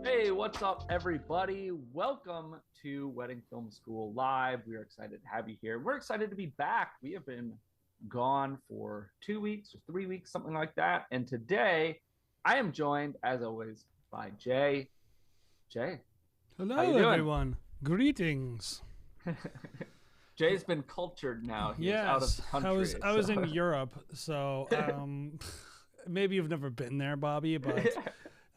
Hey, what's up, everybody? Welcome to Wedding Film School Live. We are excited to have you here. We're excited to be back. We have been gone for 2 weeks or 3 weeks, something like that. And today, I am joined, as always, by Jay. Jay, hello, how you doing? everyone. Greetings. Jay's been cultured now. He's out of the country. I was in Europe, so maybe you've never been there, Bobby, but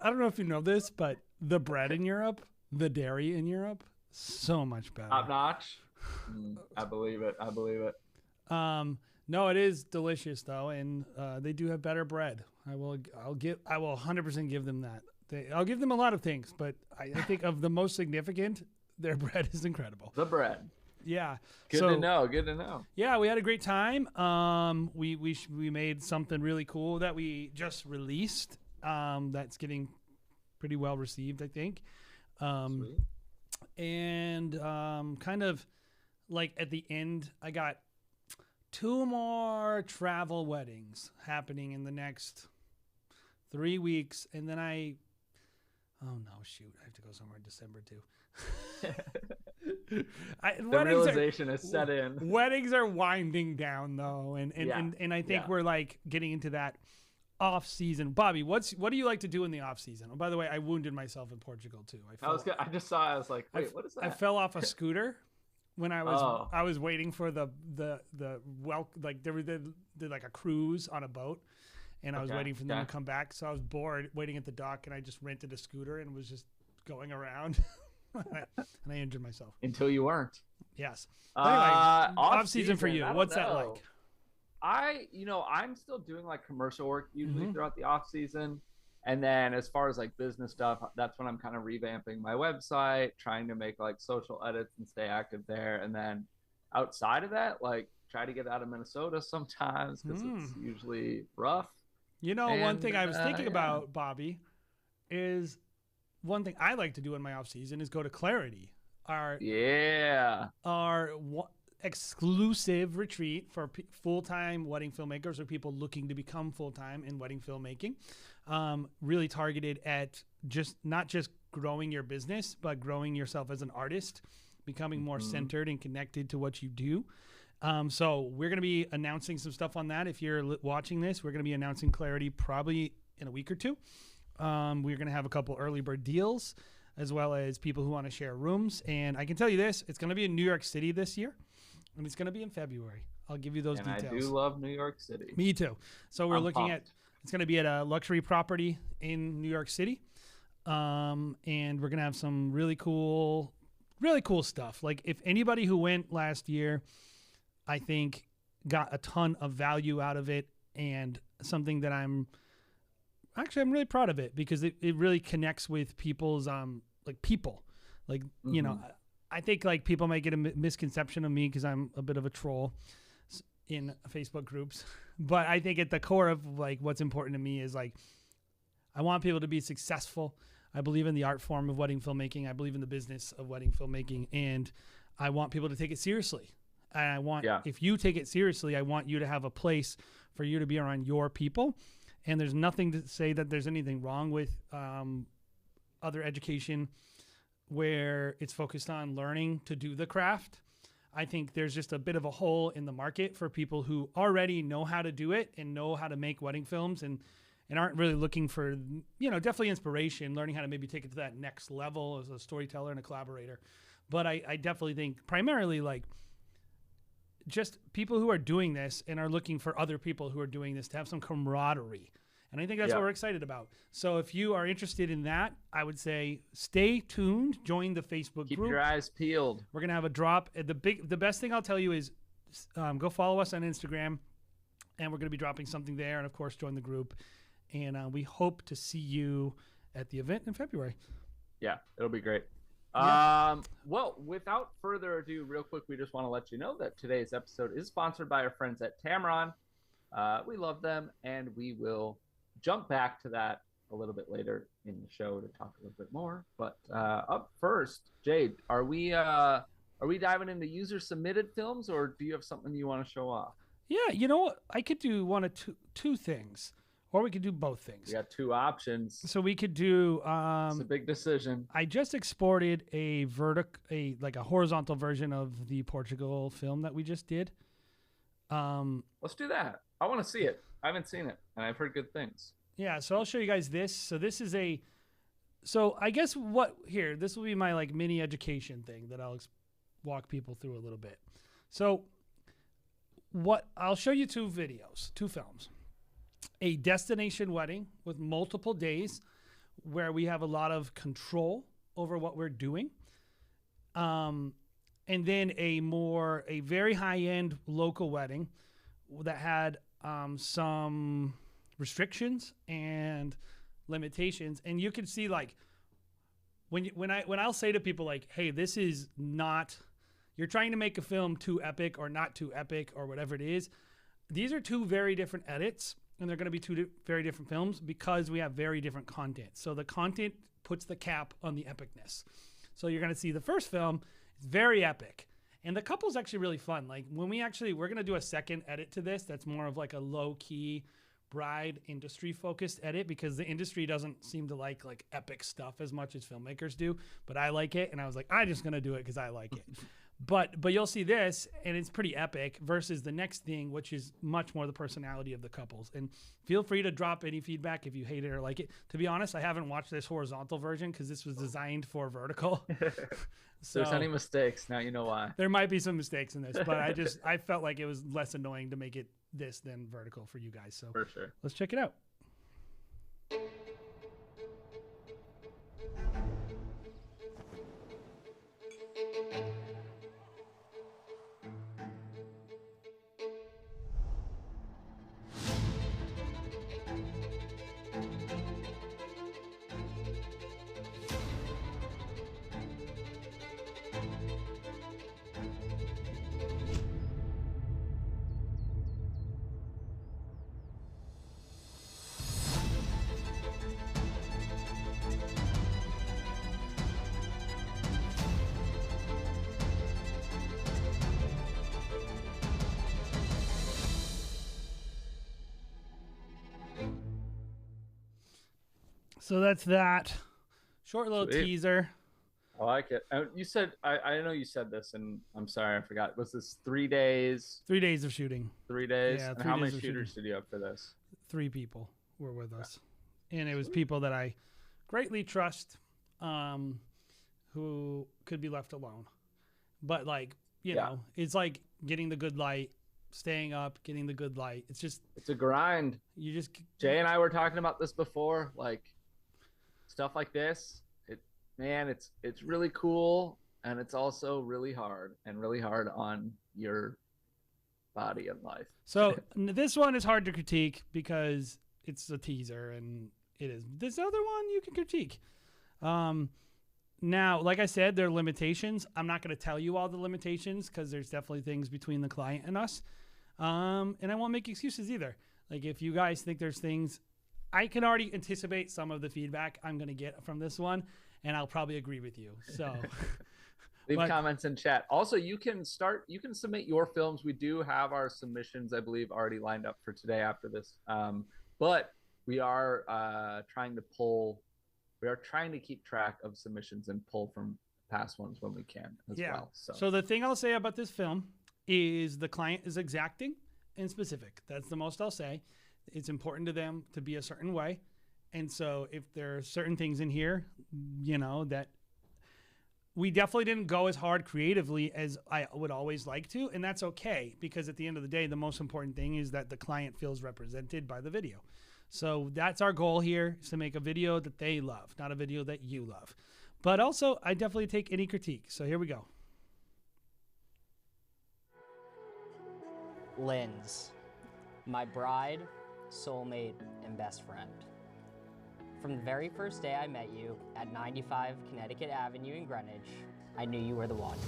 I don't know if you know this, but the bread in Europe, the dairy in Europe, so much better. Top notch. I believe it. I believe it. No, it is delicious though, and they do have better bread. I will 100% give them that. I'll give them a lot of things, but I think of the most significant, their bread is incredible. The bread. Yeah. Good to know. Good to know. Yeah, we had a great time. We made something really cool that we just released. That's getting pretty well received, I think. Sweet. And kind of like at the end, I got 2 more travel weddings happening in the next 3 weeks, and then I have to go somewhere in December too. The realization is set in. Weddings are winding down though, and I think we're like getting into that off season. Bobby, what do you like to do in the off season? Oh, by the way, I wounded myself in Portugal too. I was like, wait, what is that? I fell off a scooter when I was waiting for the like they did like a cruise on a boat. and I was Okay, waiting for them okay. to come back. So I was bored waiting at the dock, and I just rented a scooter and was just going around, and I injured myself. Until you weren't. Yes. But anyway, Off off season for season, you. I don't What's that know. like? I'm still doing like commercial work usually Mhm. throughout the off season. And then as far as like business stuff, that's when I'm kind of revamping my website, trying to make like social edits and stay active there. And then outside of that, like try to get out of Minnesota sometimes because Hmm. it's usually rough. You know, one And thing I was thinking yeah. about, Bobby, is one thing I like to do in my off season is go to Clarity, our Yeah. exclusive retreat for full-time wedding filmmakers or people looking to become full-time in wedding filmmaking. Really targeted at not just growing your business, but growing yourself as an artist, becoming more centered and connected to what you do. So we're going to be announcing some stuff on that. If you're watching this, we're going to be announcing Clarity probably in a week or two. We're going to have a couple early bird deals, as well as people who want to share rooms. And I can tell you this, it's going to be in New York City this year, and it's going to be in February. I'll give you those And details. I do love New York City. Me too. So we're I'm looking pumped. it's going to be at a luxury property in New York City. And we're going to have some really cool stuff. Like if anybody who went last year, I think got a ton of value out of it, and something that I'm really proud of it because it really connects with people's people. Like, you know, I think like people might get a misconception of me because I'm a bit of a troll in Facebook groups, but I think at the core of like what's important to me is like I want people to be successful. I believe in the art form of wedding filmmaking. I believe in the business of wedding filmmaking, and I want people to take it seriously. And I want, if you take it seriously, I want you to have a place for you to be around your people. And there's nothing to say that there's anything wrong with other education where it's focused on learning to do the craft. I think there's just a bit of a hole in the market for people who already know how to do it and know how to make wedding films and aren't really looking for, definitely inspiration, learning how to maybe take it to that next level as a storyteller and a collaborator. But I definitely think primarily like just people who are doing this and are looking for other people who are doing this to have some camaraderie. And I think that's what we're excited about. So if you are interested in that, I would say stay tuned, join the Facebook group. Keep your eyes peeled. We're going to have a drop. The best thing I'll tell you is go follow us on Instagram, and we're going to be dropping something there. And of course, join the group. And we hope to see you at the event in February. Yeah, it'll be great. Yeah. Well, without further ado, real quick, we just want to let you know that today's episode is sponsored by our friends at Tamron. We love them, and we will jump back to that a little bit later in the show to talk a little bit more. But up first, Jade, are we diving into user submitted films, or do you have something you want to show off? Yeah, you know what? I could do one of two things. Or we could do both things. We got two options. So we could do. It's a big decision. I just exported a horizontal version of the Portugal film that we just did. Let's do that. I want to see it. I haven't seen it, and I've heard good things. Yeah, so I'll show you guys this. So this is So I guess this will be my like mini education thing that I'll walk people through a little bit. So I'll show you two films. A destination wedding with multiple days where we have a lot of control over what we're doing. And then a very high-end local wedding that had some restrictions and limitations. And you can see like when I'll say to people like, hey, this is not, you're trying to make a film too epic or not too epic or whatever it is. These are two very different edits. And they're going to be two very different films because we have very different content. So the content puts the cap on the epicness. So you're going to see the first film, it's very epic. And the couple's actually really fun. Like we're going to do a second edit to this that's more of like a low-key bride industry focused edit because the industry doesn't seem to like epic stuff as much as filmmakers do. But I like it. And I was like, I'm just going to do it because I like it. But you'll see this, and it's pretty epic versus the next thing, which is much more the personality of the couples. And feel free to drop any feedback if you hate it or like it. To be honest, I haven't watched this horizontal version because this was designed for vertical. So if there's any mistakes, now you know why. There might be some mistakes in this, but I felt like it was less annoying to make it this than vertical for you guys. So for sure. Let's check it out. So that's that. Short little Sweet. teaser. I like it. You said I know you said this, and I'm sorry I forgot. Was this 3 days? 3 days of shooting. 3 days. Yeah, And 3 how days many of shooters shooting. did you have for this? 3 people were with us, and it was people that I greatly trust, who could be left alone. But like, you know, it's like getting the good light, staying up, getting the good light. It's a grind. You just Jay and I were talking about this before, like stuff like this. It's really cool, and it's also really hard on your body and life. So this one is hard to critique because it's a teaser, and it is. This other one you can critique. Now, like I said, there are limitations. I'm not going to tell you all the limitations because there's definitely things between the client and us. And I won't make excuses either. Like if you guys think there's things, I can already anticipate some of the feedback I'm going to get from this one, and I'll probably agree with you. So leave comments in chat. Also, you can submit your films. We do have our submissions, I believe, already lined up for today after this. But we are trying to keep track of submissions and pull from past ones when we can as well. So the thing I'll say about this film is the client is exacting and specific. That's the most I'll say. It's important to them to be a certain way. And so if there are certain things in here, you know, that we definitely didn't go as hard creatively as I would always like to. And that's okay, because at the end of the day, the most important thing is that the client feels represented by the video. So that's our goal here, is to make a video that they love, not a video that you love. But also, I definitely take any critique. So here we go. Linz, my bride, soulmate, and best friend. From the very first day I met you at 95 Connecticut Avenue in Greenwich, I knew you were the one.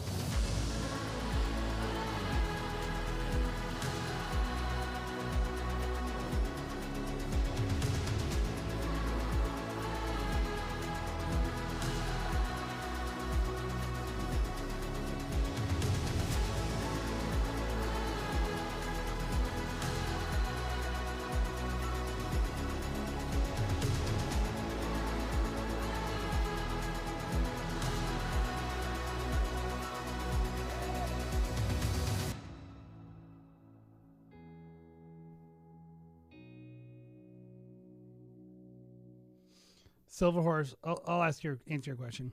Silver Horse, I'll answer your question.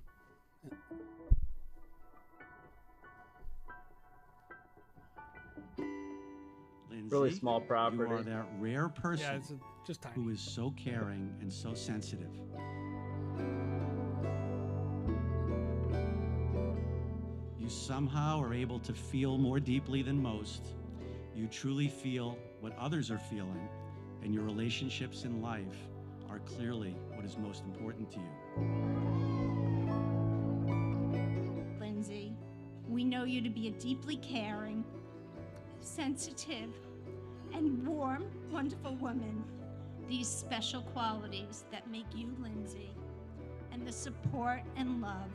Lindsay, really small property. You are that rare person Yeah, it's just tiny. who is so caring and so sensitive. You somehow are able to feel more deeply than most. You truly feel what others are feeling, and your relationships in life are clearly what is most important to you. Lindsay, we know you to be a deeply caring, sensitive, and warm, wonderful woman. These special qualities that make you Lindsay, and the support and love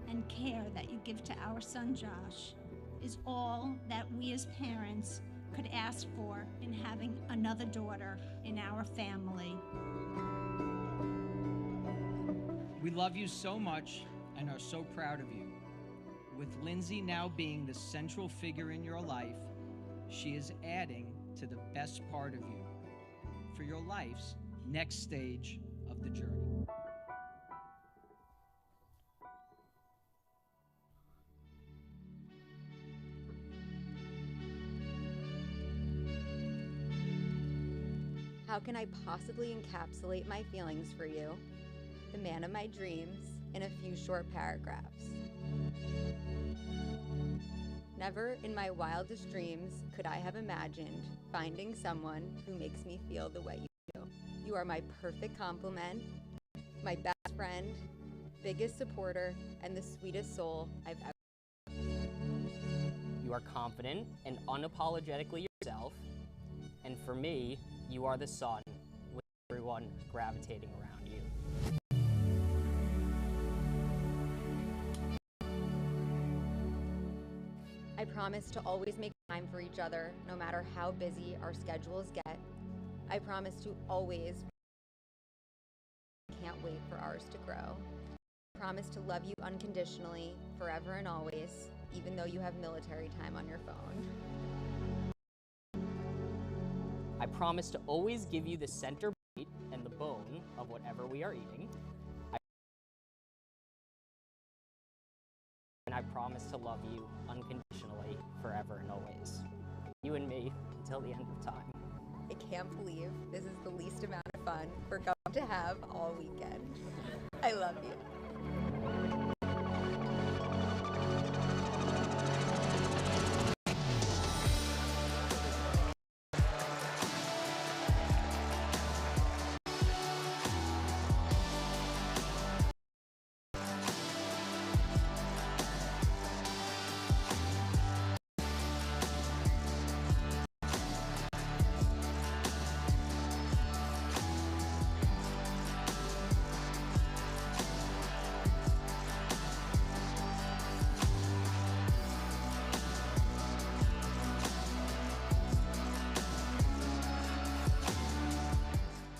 and care that you give to our son Josh, is all that we as parents could ask for in having another daughter in our family. We love you so much and are so proud of you. With Lindsay now being the central figure in your life, she is adding to the best part of you for your life's next stage of the journey. How can I possibly encapsulate my feelings for you, the man of my dreams, in a few short paragraphs? Never in my wildest dreams could I have imagined finding someone who makes me feel the way you do. You are my perfect complement, my best friend, biggest supporter, and the sweetest soul I've ever. You are confident and unapologetically yourself, and for me, you are the sun, with everyone gravitating around you. I promise to always make time for each other, no matter how busy our schedules get. I promise to always can't wait for ours to grow. I promise to love you unconditionally, forever and always, even though you have military time on your phone. I promise to always give you the center bite and the bone of whatever we are eating. And I promise to love you unconditionally, forever and always. You and me until the end of time. I can't believe this is the least amount of fun we're going to have all weekend. I love you.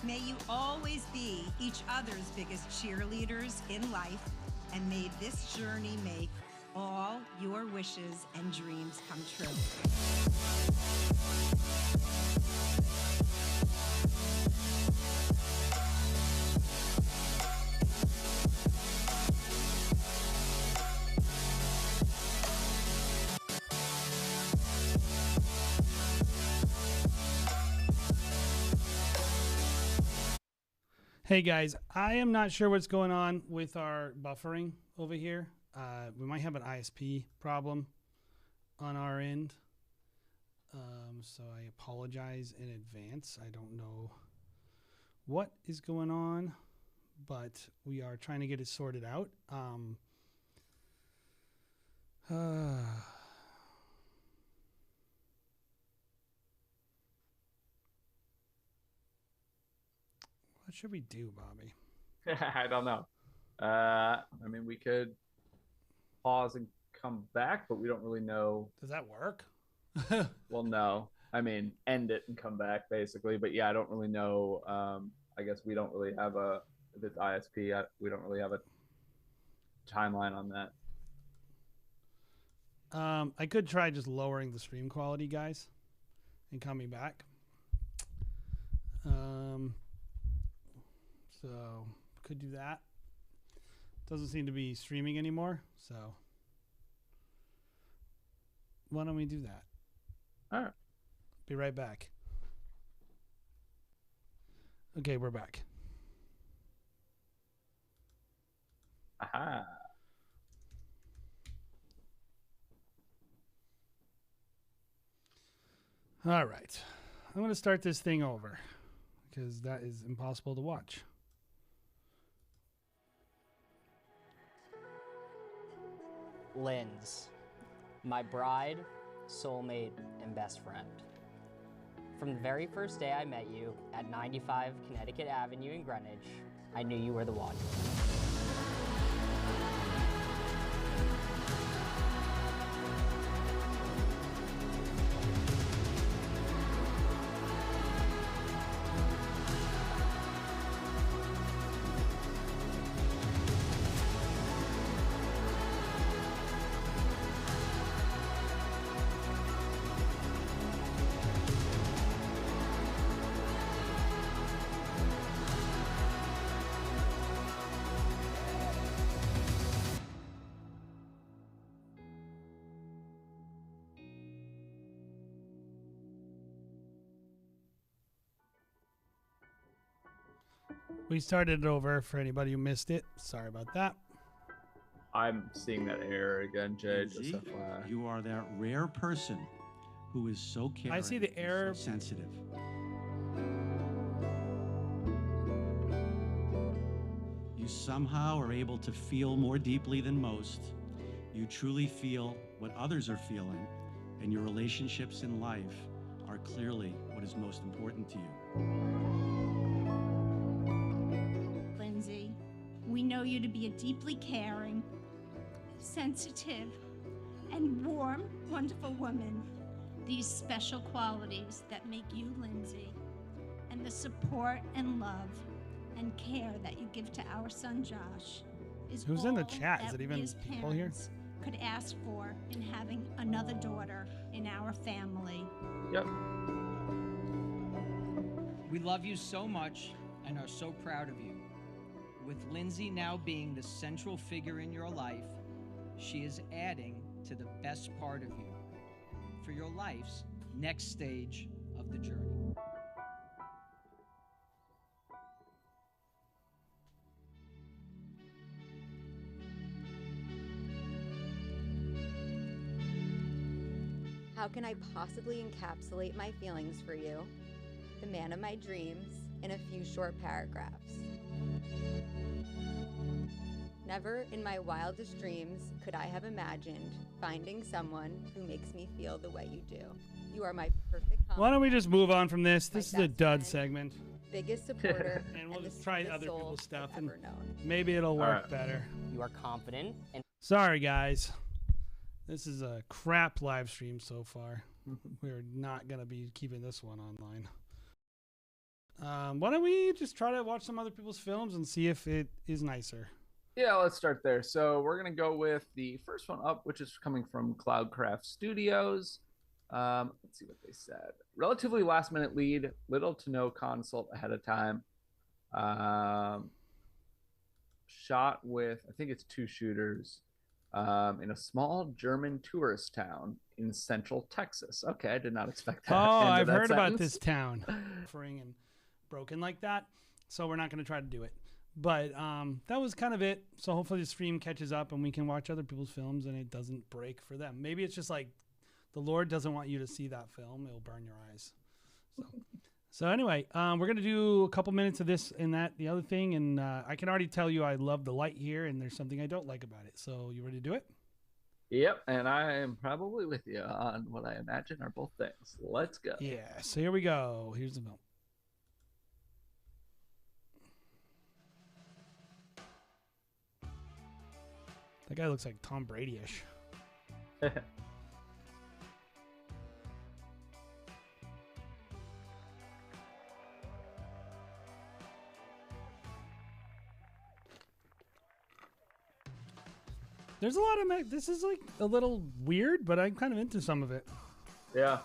May you always be each other's biggest cheerleaders in life, and may this journey make all your wishes and dreams come true. Hey guys, I am not sure what's going on with our buffering over here. We might have an ISP problem on our end. So I apologize in advance. I don't know what is going on, but we are trying to get it sorted out. What should we do, Bobby? I don't know. I mean, we could pause and come back, but we don't really know. Does that work? Well, no. I mean, end it and come back, basically. But yeah, I don't really know. I guess we don't really have a, if it's ISP, we don't really have a timeline on that. I could try just lowering the stream quality, guys, and coming back. So could do that. Doesn't seem to be streaming anymore, so why don't we do that? All right. Be right back. Okay, we're back. Aha. All right. I'm going to start this thing over because that is impossible to watch. Linz, my bride, soulmate, and best friend. From the very first day I met you at 95 Connecticut Avenue in Greenwich, I knew you were the one. We started it over for anybody who missed it. Sorry about that. I'm seeing that error again, Jay. Just Lindsay, FYI. you are that rare person who is so caring. I see the and error. so sensitive. You somehow are able to feel more deeply than most. You truly feel what others are feeling, and your relationships in life are clearly what is most important to you. Lindsay, we know you to be a deeply caring, sensitive, and warm, wonderful woman. These special qualities that make you Lindsay, and the support and love and care that you give to our son Josh is Who's all in the chat? Is that it even we as people here? parents could ask for in having another daughter in our family. Yep. We love you so much and are so proud of you. With Lindsay now being the central figure in your life, she is adding to the best part of you for your life's next stage of the journey. How can I possibly encapsulate my feelings for you, the man of my dreams, in a few short paragraphs? Never in my wildest dreams could I have imagined finding someone who makes me feel the way you do. You are my perfect Why don't we just move on from this? My This is a best dud friend. segment. biggest supporter, And we'll the just try sweetest other soul people's stuff I've and ever known. maybe it'll work Alright. better. You are confident and Sorry, guys. This is a crap live stream so far. We're not going to be keeping this one online. Why don't we just try to watch some other people's films and see if it is nicer? Yeah, let's start there. So we're gonna go with the first one up, which is coming from Cloudcraft Studios. Let's see what they said. Relatively last minute lead, little to no consult ahead of time. Shot with, I think it's 2 shooters, in a small German tourist town in central Texas. Okay, I did not expect that. Oh, end of I've that heard about sentence. this town. Offering and broken like that. So we're not going to try to do it. But that was kind of it. So hopefully the stream catches up and we can watch other people's films and it doesn't break for them. Maybe it's just like the Lord doesn't want you to see that film. It'll burn your eyes. So anyway, we're going to do a couple minutes of this and that, the other thing. And I can already tell you I love the light here and there's something I don't like about it. So you ready to do it? Yep, and I am probably with you on what I imagine are both things. Let's go. Yeah. So here we go. Here's the film. That guy looks like Tom Brady-ish. There's a lot of this is like a little weird, but I'm kind of into some of it. Yeah.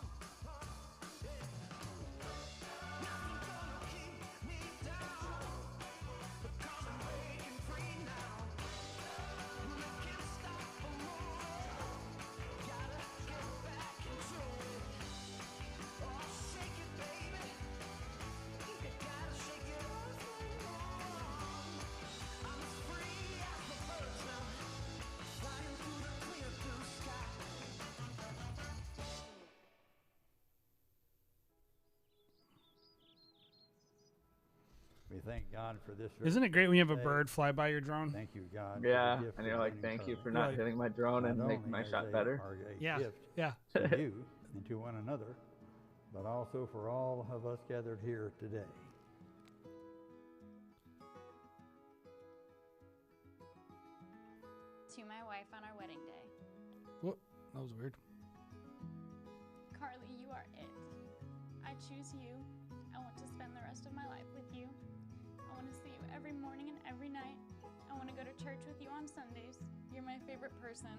We thank God for this. Isn't it great when you have a day. bird fly by your drone? Thank you, God. for the Yeah, gift and of you're like, being thank you encouraged. for not Right. hitting my drone and Not making my only shot as better. are a Yeah. gift Yeah. to you and to one another, but also for all of us gathered here today. To my wife on our wedding day. What? That was weird. Carly, you are it. I choose you. I want to spend the rest of my life with you. I want to see you every morning and every night. I want to go to church with you on Sundays. You're my favorite person.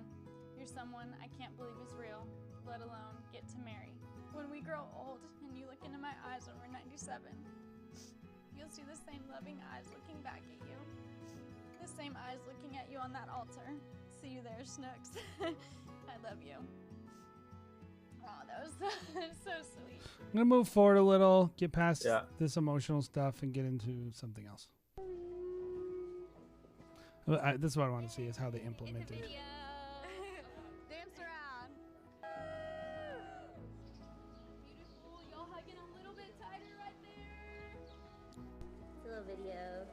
You're someone I can't believe is real, let alone get to marry. When we grow old and you look into my eyes when we're 97, you'll see the same loving eyes looking back at you. The same eyes looking at you on that altar. See you there, Snooks. I love you. Oh, that was so sweet. I'm going to move forward a little, get past Yeah. this emotional stuff and get into something else. This is what I want to see is how they implement it. Dance around. Beautiful. Y'all hugging a little bit tighter right there. It's a little video.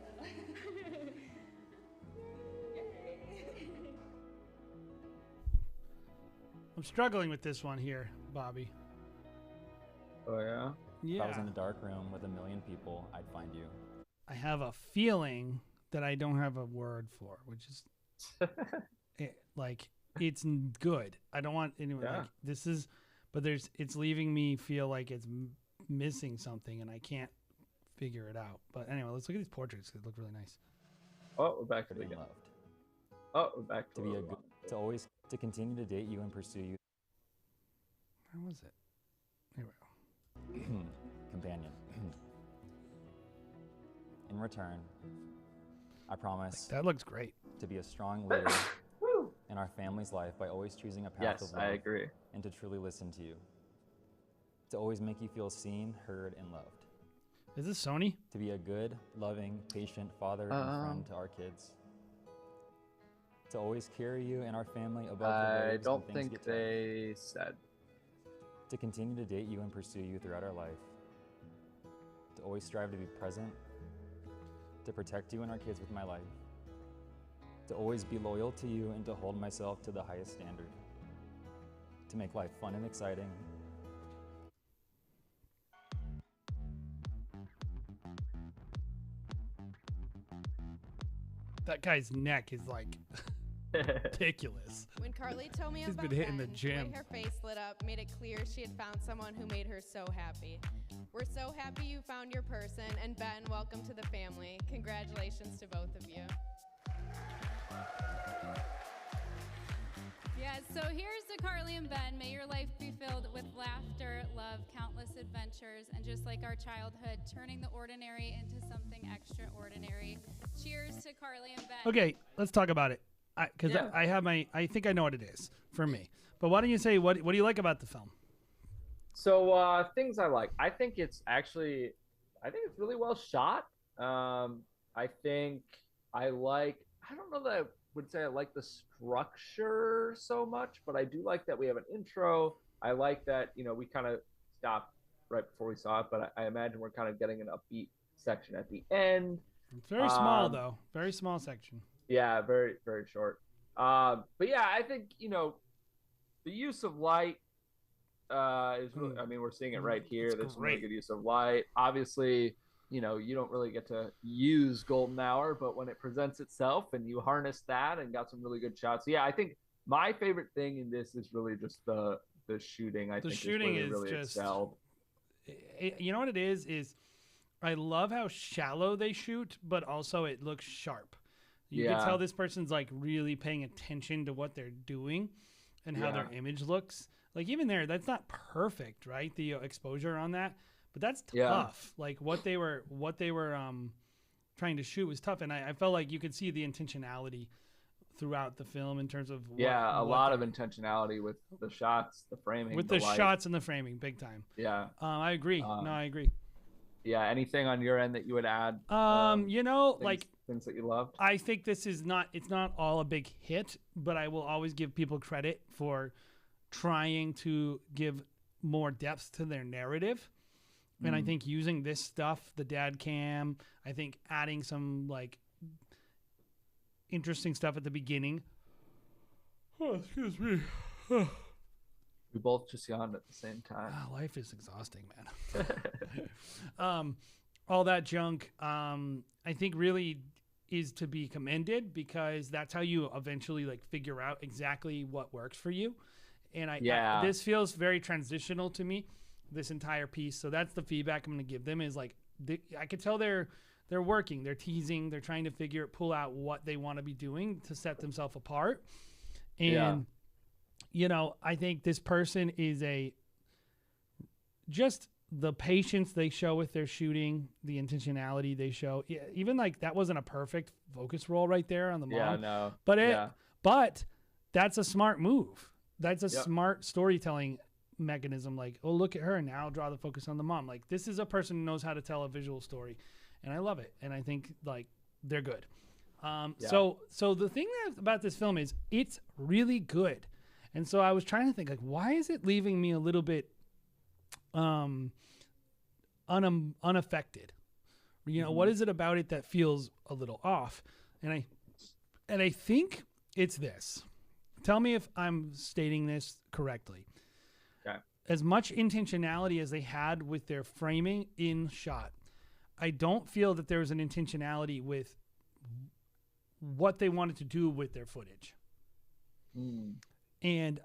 I'm struggling with this one here, Bobby. Oh, yeah? If I was in Yeah. a dark room with a million people, I'd find you. I have a feeling that I don't have a word for, which is like it's good. I don't want anyone Yeah. like this is, but it's leaving me feel like it's missing something, and I can't figure it out. But anyway, let's look at these portraits because they look really nice. Oh, we're back to being the loved. Oh, we're back To be a good, to continue to date you and pursue you. Where was it? Here we go. Companion. In return, I promise That looks great. to be a strong leader in our family's life by always choosing a path Yes, of love. I agree. And to truly listen to you. To always make you feel seen, heard, and loved. Is this Sony? To be a good, loving, patient father and friend to our kids. To always carry you and our family above the I waves don't when things think get tough. they said. To continue to date you and pursue you throughout our life. To always strive to be present. To protect you and our kids with my life. To always be loyal to you and to hold myself to the highest standard. To make life fun and exciting. That guy's neck is like ridiculous. When Carly told me He's about been hitting the Ben, gym. way her face lit up made it clear she had found someone who made her so happy. We're so happy you found your person, and Ben, welcome to the family. Congratulations to both of you. Yes, so here's to Carly and Ben. May your life be filled with laughter, love, countless adventures, and just like our childhood, turning the ordinary into something extraordinary. Cheers to Carly and Ben. Okay, let's talk about it. Because Yeah. I think I know what it is for me. But why don't you say, what do you like about the film? So things I like. I think it's really well shot. I think I don't know that I would say I like the structure so much, but I do like that we have an intro. I like that, we kind of stopped right before we saw it, but I imagine we're kind of getting an upbeat section at the end. It's very small, though. Very small section. Yeah, very, very short. But yeah, I think, the use of light is really, I mean, we're seeing it right here. There's some really good use of light. Obviously, you don't really get to use golden hour, but when it presents itself and you harness that and got some really good shots. So yeah, I think my favorite thing in this is really just the shooting. I think shooting is is really just excelled. You know what it is I love how shallow they shoot, but also it looks sharp. You can tell this person's like really paying attention to what they're doing and how their image looks. Like even there, that's not perfect, right? The exposure on that, but that's tough. Like what they were trying to shoot was tough, and I felt like you could see the intentionality throughout the film in terms of a lot of intentionality with the shots, the framing, with the shots and the framing, big time. Yeah, I agree. No, I agree. Yeah, anything on your end that you would add? Things that you loved. I think this is it's not all a big hit, but I will always give people credit for trying to give more depth to their narrative. And I think using this stuff, the dad cam, I think adding some like interesting stuff at the beginning. Oh, excuse me. We both just yawned at the same time. Life is exhausting, man. All that junk, I think really is to be commended because that's how you eventually like figure out exactly what works for you. And this feels very transitional to me, this entire piece. So that's the feedback I'm going to give them is like, I could tell they're working, they're teasing, they're trying to pull out what they want to be doing to set themselves apart. And, I think this person is just the patience they show with their shooting, the intentionality they show. Yeah, even like that wasn't a perfect focus roll right there on the mom. Yeah, no. But that's a smart move. That's a smart storytelling mechanism. Like, oh, look at her now. I'll draw the focus on the mom. Like, this is a person who knows how to tell a visual story, and I love it. And I think like they're good. So the thing about this film is it's really good. And so I was trying to think like, why is it leaving me a little bit unaffected? What is it about it that feels a little off? And I think it's this. Tell me if I'm stating this correctly. Okay. As much intentionality as they had with their framing in shot, I don't feel that there was an intentionality with what they wanted to do with their footage. And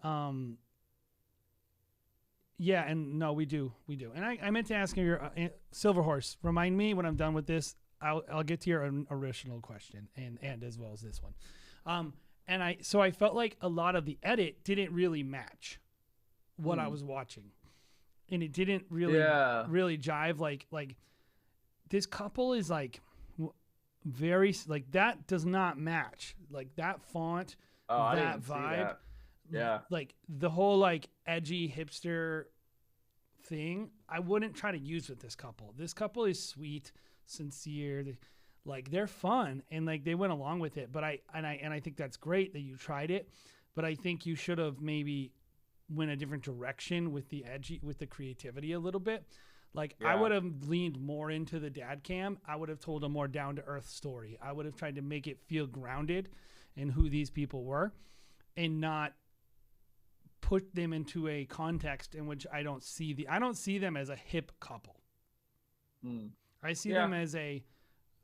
Yeah, and no, we do. And I meant to ask you your Silver Horse. Remind me when I'm done with this. I'll get to your original question and as well as this one. And I felt like a lot of the edit didn't really match what I was watching, and it didn't really jive. Like this couple is like very like that does not match like that font, that vibe. Yeah, like the whole like edgy hipster thing I wouldn't try to use with this couple. This couple is sweet, sincere, like they're fun, and like they went along with it. But I think that's great that you tried it, but I think you should have maybe went a different direction with the creativity a little bit. Like I would have leaned more into the dad cam. I would have told a more down to earth story. I would have tried to make it feel grounded in who these people were, and not put them into a context in which I don't see them as a hip couple. I see them as a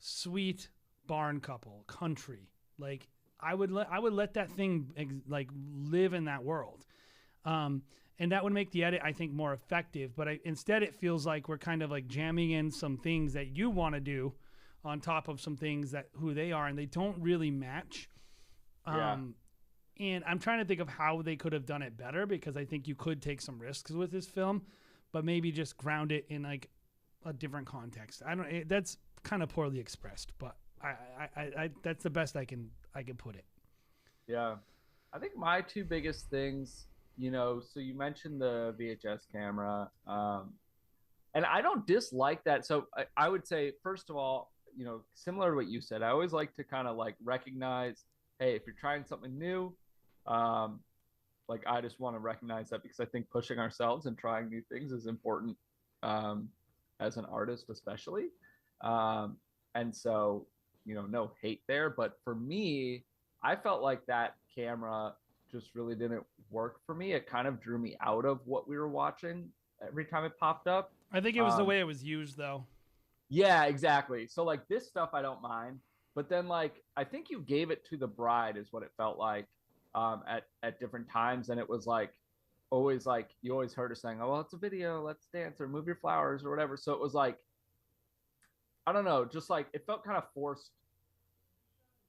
sweet barn couple, country. Like I would let that thing like live in that world. And that would make the edit, I think, more effective. But instead it feels like we're kind of like jamming in some things that you want to do on top of some things that who they are, and they don't really match. And I'm trying to think of how they could have done it better, because I think you could take some risks with this film, but maybe just ground it in like a different context. That's kind of poorly expressed, but I that's the best I can put it. Yeah. I think my two biggest things, so you mentioned the VHS camera, and I don't dislike that. So I would say, first of all, similar to what you said, I always like to kind of like recognize, hey, if you're trying something new, like I just want to recognize that, because I think pushing ourselves and trying new things is important, as an artist, especially. And so, no hate there, but for me, I felt like that camera just really didn't work for me. It kind of drew me out of what we were watching every time it popped up. I think it was the way it was used, though. Yeah, exactly. So like this stuff, I don't mind. But then like, I think you gave it to the bride is what it felt like, at different times. And it was like, always like, you always heard her saying, oh, well, it's a video, let's dance or move your flowers or whatever. So it was like, I don't know, just like, it felt kind of forced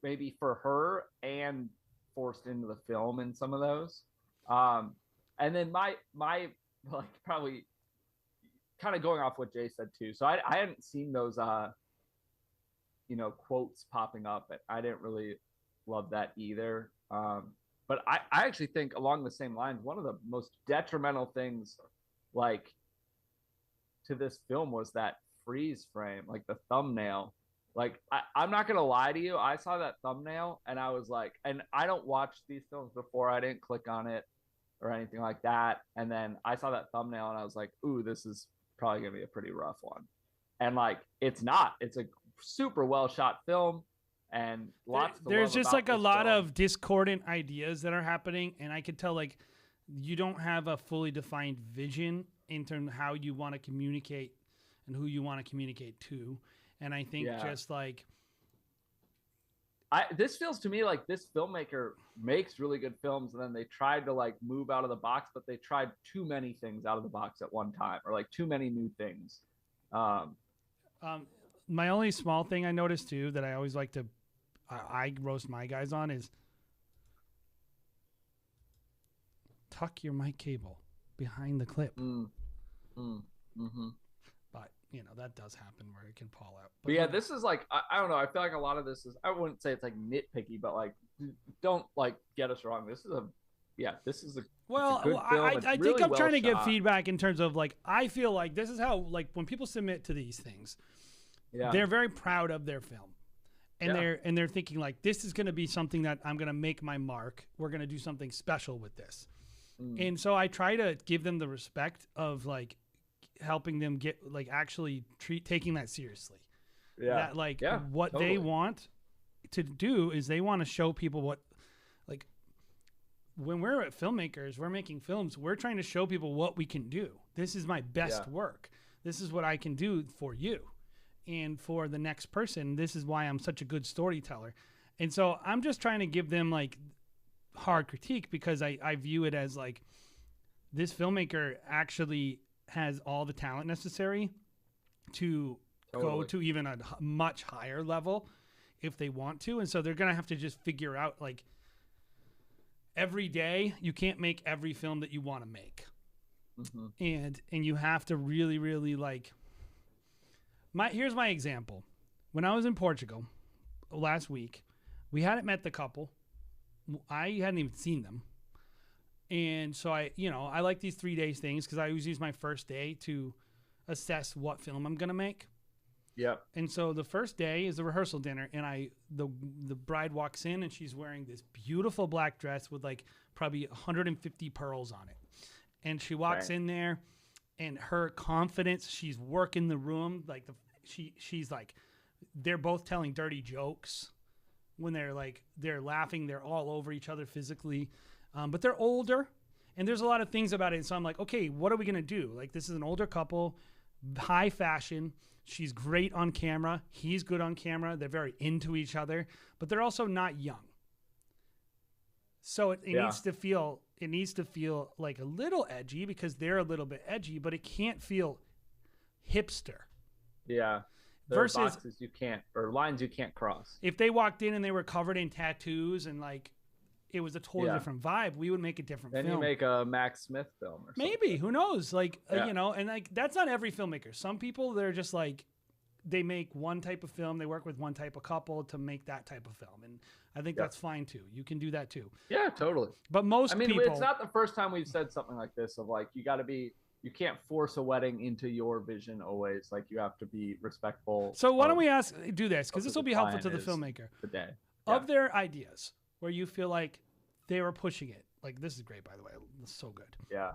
maybe for her and forced into the film in some of those. And then my like probably kind of going off what Jay said too. So I hadn't seen those, quotes popping up. I didn't really love that either. But I actually think along the same lines, one of the most detrimental things like to this film was that freeze frame, like the thumbnail. Like I'm not gonna lie to you, I saw that thumbnail and I was like, and I don't watch these films before, I didn't click on it or anything like that, and then I saw that thumbnail and I was like, ooh, this is probably gonna be a pretty rough one. And like it's not, it's a super well shot film, and there's just like a lot of discordant ideas that are happening, and I could tell like you don't have a fully defined vision in terms of how you want to communicate and who you want to communicate to. And I think just like this feels to me like this filmmaker makes really good films, and then they tried to like move out of the box, but they tried too many things out of the box at one time, or like too many new things. My only small thing I noticed too that I always like to I roast my guys on is tuck your mic cable behind the clip. But that does happen where it can fall out. But yeah, this is like I don't know. I feel like a lot of this is, I wouldn't say it's like nitpicky, but like don't like get us wrong. This is a good film. I think I'm trying to give feedback in terms of like I feel like this is how like when people submit to these things, they're very proud of their film. And they're thinking like, this is going to be something that I'm going to make my mark. We're going to do something special with this. And so I try to give them the respect of like helping them get like actually taking that seriously. That like what they want to do is they want to show people what, like when we're filmmakers, we're making films, we're trying to show people what we can do. This is my best work. This is what I can do for you. And for the next person, this is why I'm such a good storyteller. And so I'm just trying to give them like hard critique, because I view it as like this filmmaker actually has all the talent necessary to go to even a much higher level if they want to. And so they're going to have to just figure out, like, every day you can't make every film that you want to make. And you have to really, really, like, here's my example. When I was in Portugal last week, we hadn't met the couple. I hadn't even seen them. And so I like these 3 days things because I always use my first day to assess what film I'm going to make. Yep. And so the first day is the rehearsal dinner, and the bride walks in, and she's wearing this beautiful black dress with like probably 150 pearls on it. And she walks in there, and her confidence, she's working the room, like she's like, they're both telling dirty jokes when they're laughing, they're all over each other physically. But they're older, and there's a lot of things about it. So I'm like, okay, what are we going to do? Like, this is an older couple, high fashion. She's great on camera. He's good on camera. They're very into each other, but they're also not young. So it needs to feel like a little edgy because they're a little bit edgy, but it can't feel hipster. Yeah. There are boxes you can't, or lines you can't cross. If they walked in and they were covered in tattoos and like, it was a totally different vibe, we would make a different film. Then you make a Max Smith film or something. Maybe, who knows? Like, and like, that's not every filmmaker. Some people, they're just like, they make one type of film, they work with one type of couple to make that type of film. And I think that's fine too. You can do that too. Yeah, totally. But people, it's not the first time we've said something like this of like, you can't force a wedding into your vision always. Like, you have to be respectful. So why don't we do this? Because this will be helpful to the filmmaker. The day. Of their ideas, where you feel like they were pushing it. Like, this is great, by the way. It's so good. Yeah.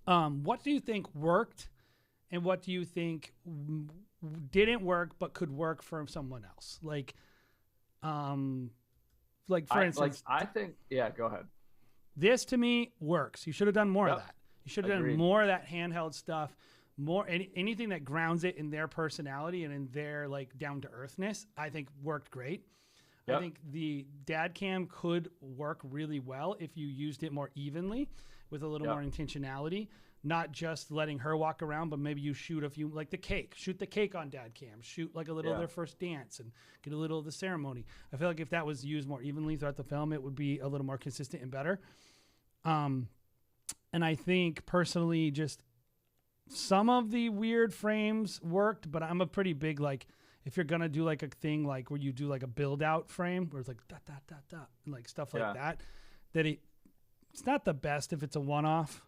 What do you think worked, and what do you think didn't work but could work for someone else? Like for instance, I think, go ahead. This to me works. You should have done more of that. You should have done more of that handheld stuff, more anything that grounds it in their personality and in their like down to earthness. I think worked great. I think the dad cam could work really well if you used it more evenly with a little more intentionality, not just letting her walk around, but maybe you shoot a few, like shoot the cake on dad cam, shoot like a little of their first dance and get a little of the ceremony. I feel like if that was used more evenly throughout the film, it would be a little more consistent and better. And I think personally, just some of the weird frames worked, but I'm a pretty big, like, if you're going to do like a thing, like where you do like a build out frame where it's like, dot, dot, dot, dot, and like stuff like that it's not the best if it's a one-off.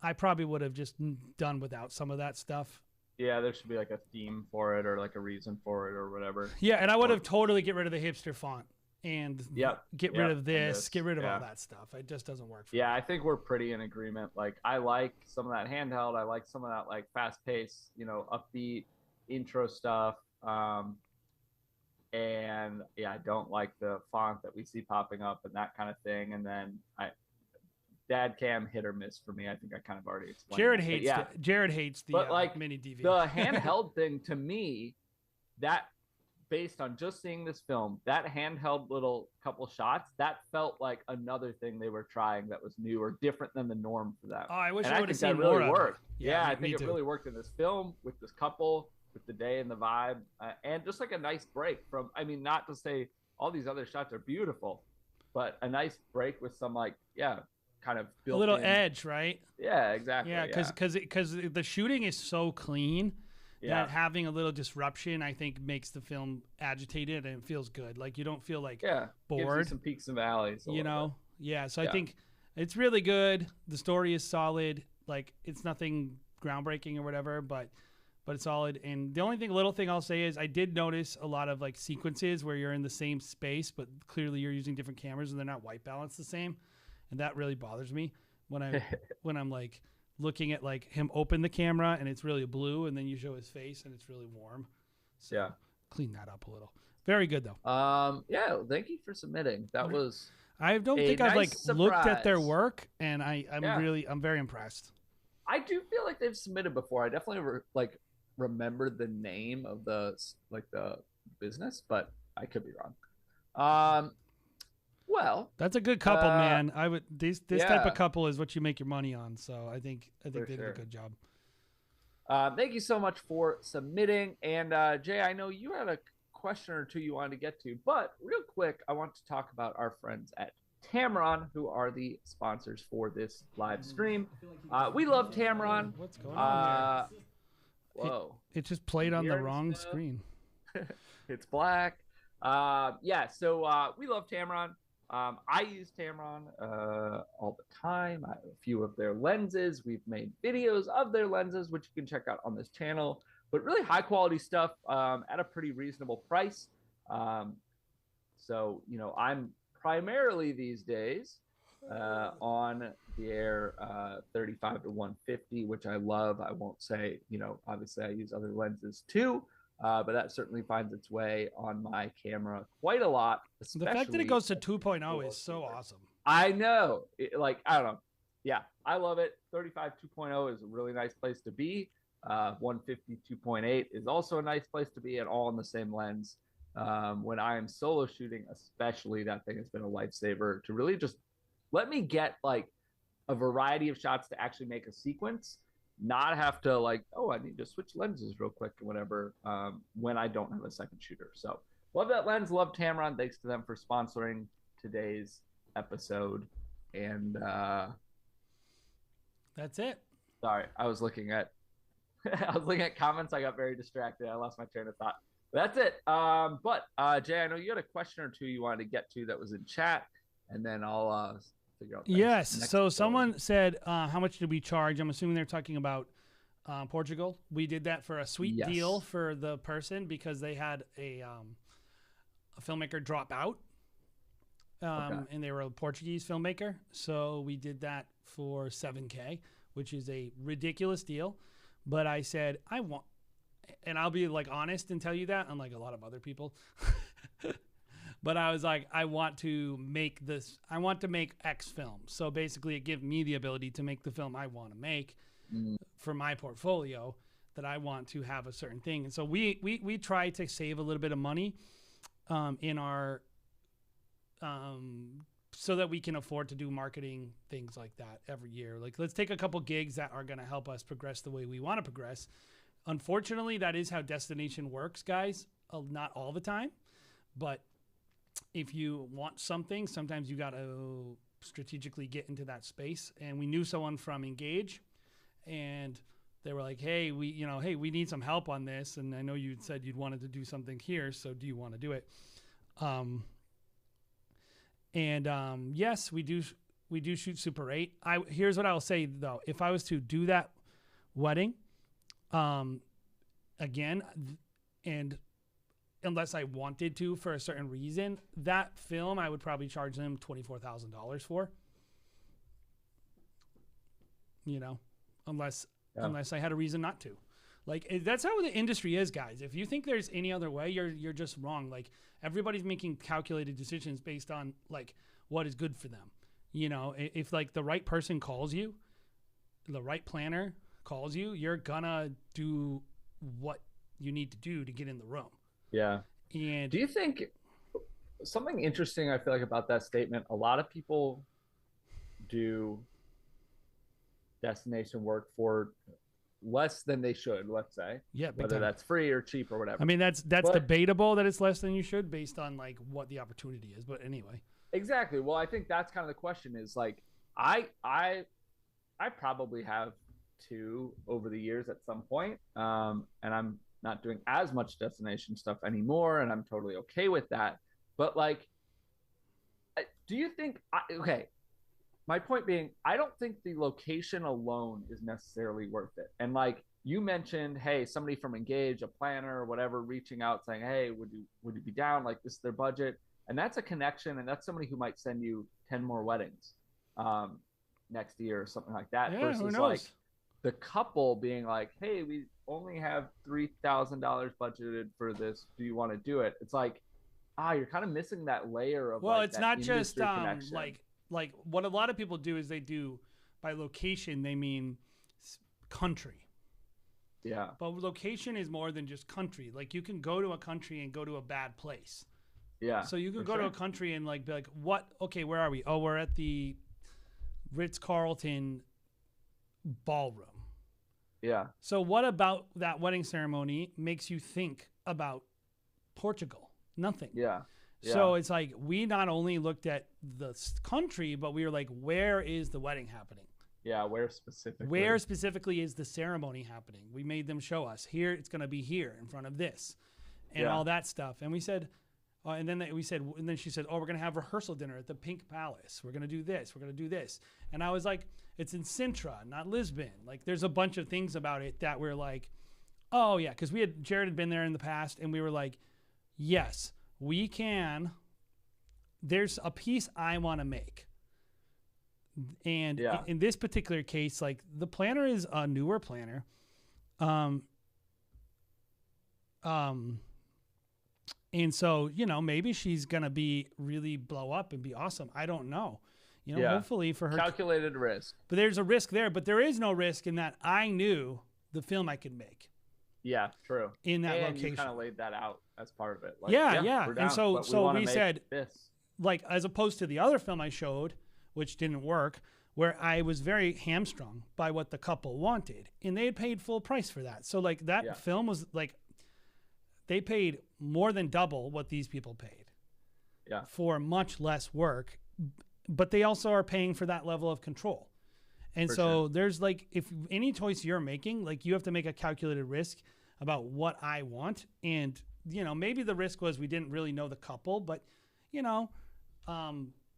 I probably would have just done without some of that stuff. Yeah, there should be like a theme for it or like a reason for it or whatever. Yeah, and I would have totally get rid of the hipster font and get rid of this, get rid of all that stuff. It just doesn't work for me. I think we're pretty in agreement. Like, I like some of that handheld. I like some of that like fast pace, upbeat intro stuff. And I don't like the font that we see popping up and that kind of thing. And then dad cam hit or miss for me. I think I kind of already explained. Jared hates the mini DV. The handheld thing to me, that based on just seeing this film, that handheld little couple shots, that felt like another thing they were trying that was new or different than the norm for them. Oh, I wish I would have seen that really more worked. Of it. I think it really worked in this film with this couple, with the day and the vibe, and just like a nice break from, not to say all these other shots are beautiful, but a nice break with some kind of built a little in edge, right? Yeah, exactly. Yeah, because the shooting is so clean that having a little disruption, I think, makes the film agitated and it feels good. Like, you don't feel like bored. Gives you some peaks and valleys. So I think it's really good. The story is solid. Like, it's nothing groundbreaking or whatever, but it's solid. And the only little thing I'll say is I did notice a lot of like sequences where you're in the same space, but clearly you're using different cameras and they're not white balanced the same. And that really bothers me when I'm like looking at like him open the camera and it's really blue, and then you show his face and it's really warm. So clean that up a little. Very good though. Thank you for submitting. That was I don't think I've like looked at their work, and I'm very impressed. I do feel like they've submitted before. I definitely remember the name of the business, but I could be wrong. Well, that's a good couple, man. I would this type yeah. of couple is what you make your money on. So I think they For did sure. a good job. Thank you so much for submitting. And Jay, I know you had a question or two you wanted to get to, but real quick, I want to talk about our friends at Tamron, who are the sponsors for this live stream. We love Tamron. What's going on here? Whoa. It just played on the Here's wrong screen. It's black. Yeah, so we love Tamron. I use Tamron all the time. I have a few of their lenses. We've made videos of their lenses, which you can check out on this channel. But really high quality stuff at a pretty reasonable price. So, you know, I'm primarily these days on the Air 35 to 150, which I love. I won't say, you know, obviously I use other lenses too. But that certainly finds its way on my camera quite a lot. The fact that it goes to 2.0 is so awesome. I know. Like, I don't know. Yeah, I love it. 35 2.0 is a really nice place to be. 150 2.8 is also a nice place to be, and all in the same lens. When I am solo shooting, especially, that thing has been a lifesaver to really just let me get like a variety of shots to actually make a sequence. Not have to like, oh, I need to switch lenses real quick or whatever when I don't have a second shooter. So love that lens, love Tamron. Thanks to them for sponsoring today's episode. And that's it. Sorry, I was looking at comments. I got very distracted. I lost my train of thought. But that's it. But Jay, I know you had a question or two you wanted to get to that was in chat, and then I'll figure out. Yes. So someone said, how much did we charge? I'm assuming they're talking about Portugal. We did that for a sweet deal for the person because they had a filmmaker drop out. And they were a Portuguese filmmaker. So we did that for $7K, which is a ridiculous deal. But I said, I want, and I'll be like honest and tell you that, unlike a lot of other people. But I was like, I want to make this, I want to make X film. So basically it gives me the ability to make the film I want to make for my portfolio, that I want to have a certain thing. And so we try to save a little bit of money in our, so that we can afford to do marketing things like that every year. Like, let's take a couple gigs that are going to help us progress the way we want to progress. Unfortunately, that is how destination works, guys. Not all the time, but if you want something, sometimes you got to strategically get into that space. And we knew someone from Engage, and they were like, hey, we need some help on this. And I know you said you'd wanted to do something here. So do you want to do it? Yes, we do shoot Super 8. Here's what I'll say though. If I was to do that wedding, again, and unless I wanted to for a certain reason, that film I would probably charge them $24,000 for. You know, unless I had a reason not to. Like, that's how the industry is, guys. If you think there's any other way, you're just wrong. Like, everybody's making calculated decisions based on like what is good for them. You know, if like the right person calls you, the right planner calls you, you're gonna do what you need to do to get in the room. Yeah. And do you think something interesting I feel like about that statement, a lot of people do destination work for less than they should, let's say. Yeah, whether that's free or cheap or whatever. I mean, that's debatable that it's less than you should based on like what the opportunity is, but anyway. Exactly. Well, I think that's kind of the question is like, I probably have two over the years at some point. And I'm not doing as much destination stuff anymore, and I'm totally okay with that. But like, do you think, okay, my point being, I don't think the location alone is necessarily worth it. And like you mentioned, hey, somebody from Engage, a planner or whatever, reaching out saying, hey, would you be down? Like, this is their budget. And that's a connection, and that's somebody who might send you 10 more weddings next year or something like that. Yeah, versus who knows? like the couple being like, hey, we only have $3,000 budgeted for this. Do you want to do it? It's like, you're kind of missing that layer of well, like, it's that not just connection. like what a lot of people do is they do by location, they mean country. Yeah. But location is more than just country. Like, you can go to a country and go to a bad place. Yeah. So you could for go to sure. a country and like be like, what? Okay, where are we? Oh, we're at the Ritz-Carlton ballroom. Yeah. So what about that wedding ceremony makes you think about Portugal? Nothing. Yeah. So it's like we not only looked at the country, but we were like, where is the wedding happening? Yeah, where specifically? Where specifically is the ceremony happening? We made them show us here. It's going to be here in front of this, and all that stuff. And we said, and then and then she said, oh, we're going to have rehearsal dinner at the Pink Palace. We're going to do this. We're going to do this. And I was like, it's in Sintra, not Lisbon. Like, there's a bunch of things about it that we're like, oh yeah, because Jared had been there in the past, and we were like, yes, we can. There's a piece I want to make. And in this particular case, like the planner is a newer planner. And so, maybe she's going to be really blow up and be awesome. I don't know. Hopefully for her. Calculated risk. But there's a risk there, but there is no risk in that I knew the film I could make. Yeah, true. In that and location. You kind of laid that out as part of it. Like, yeah. we're down, And so we said, this. like, as opposed to the other film I showed, which didn't work, where I was very hamstrung by what the couple wanted, and they had paid full price for that. So like that film was like, they paid more than double what these people paid for much less work, but they also are paying for that level of control. And so there's like, if any choice you're making, like you have to make a calculated risk about what I want. And, maybe the risk was we didn't really know the couple, but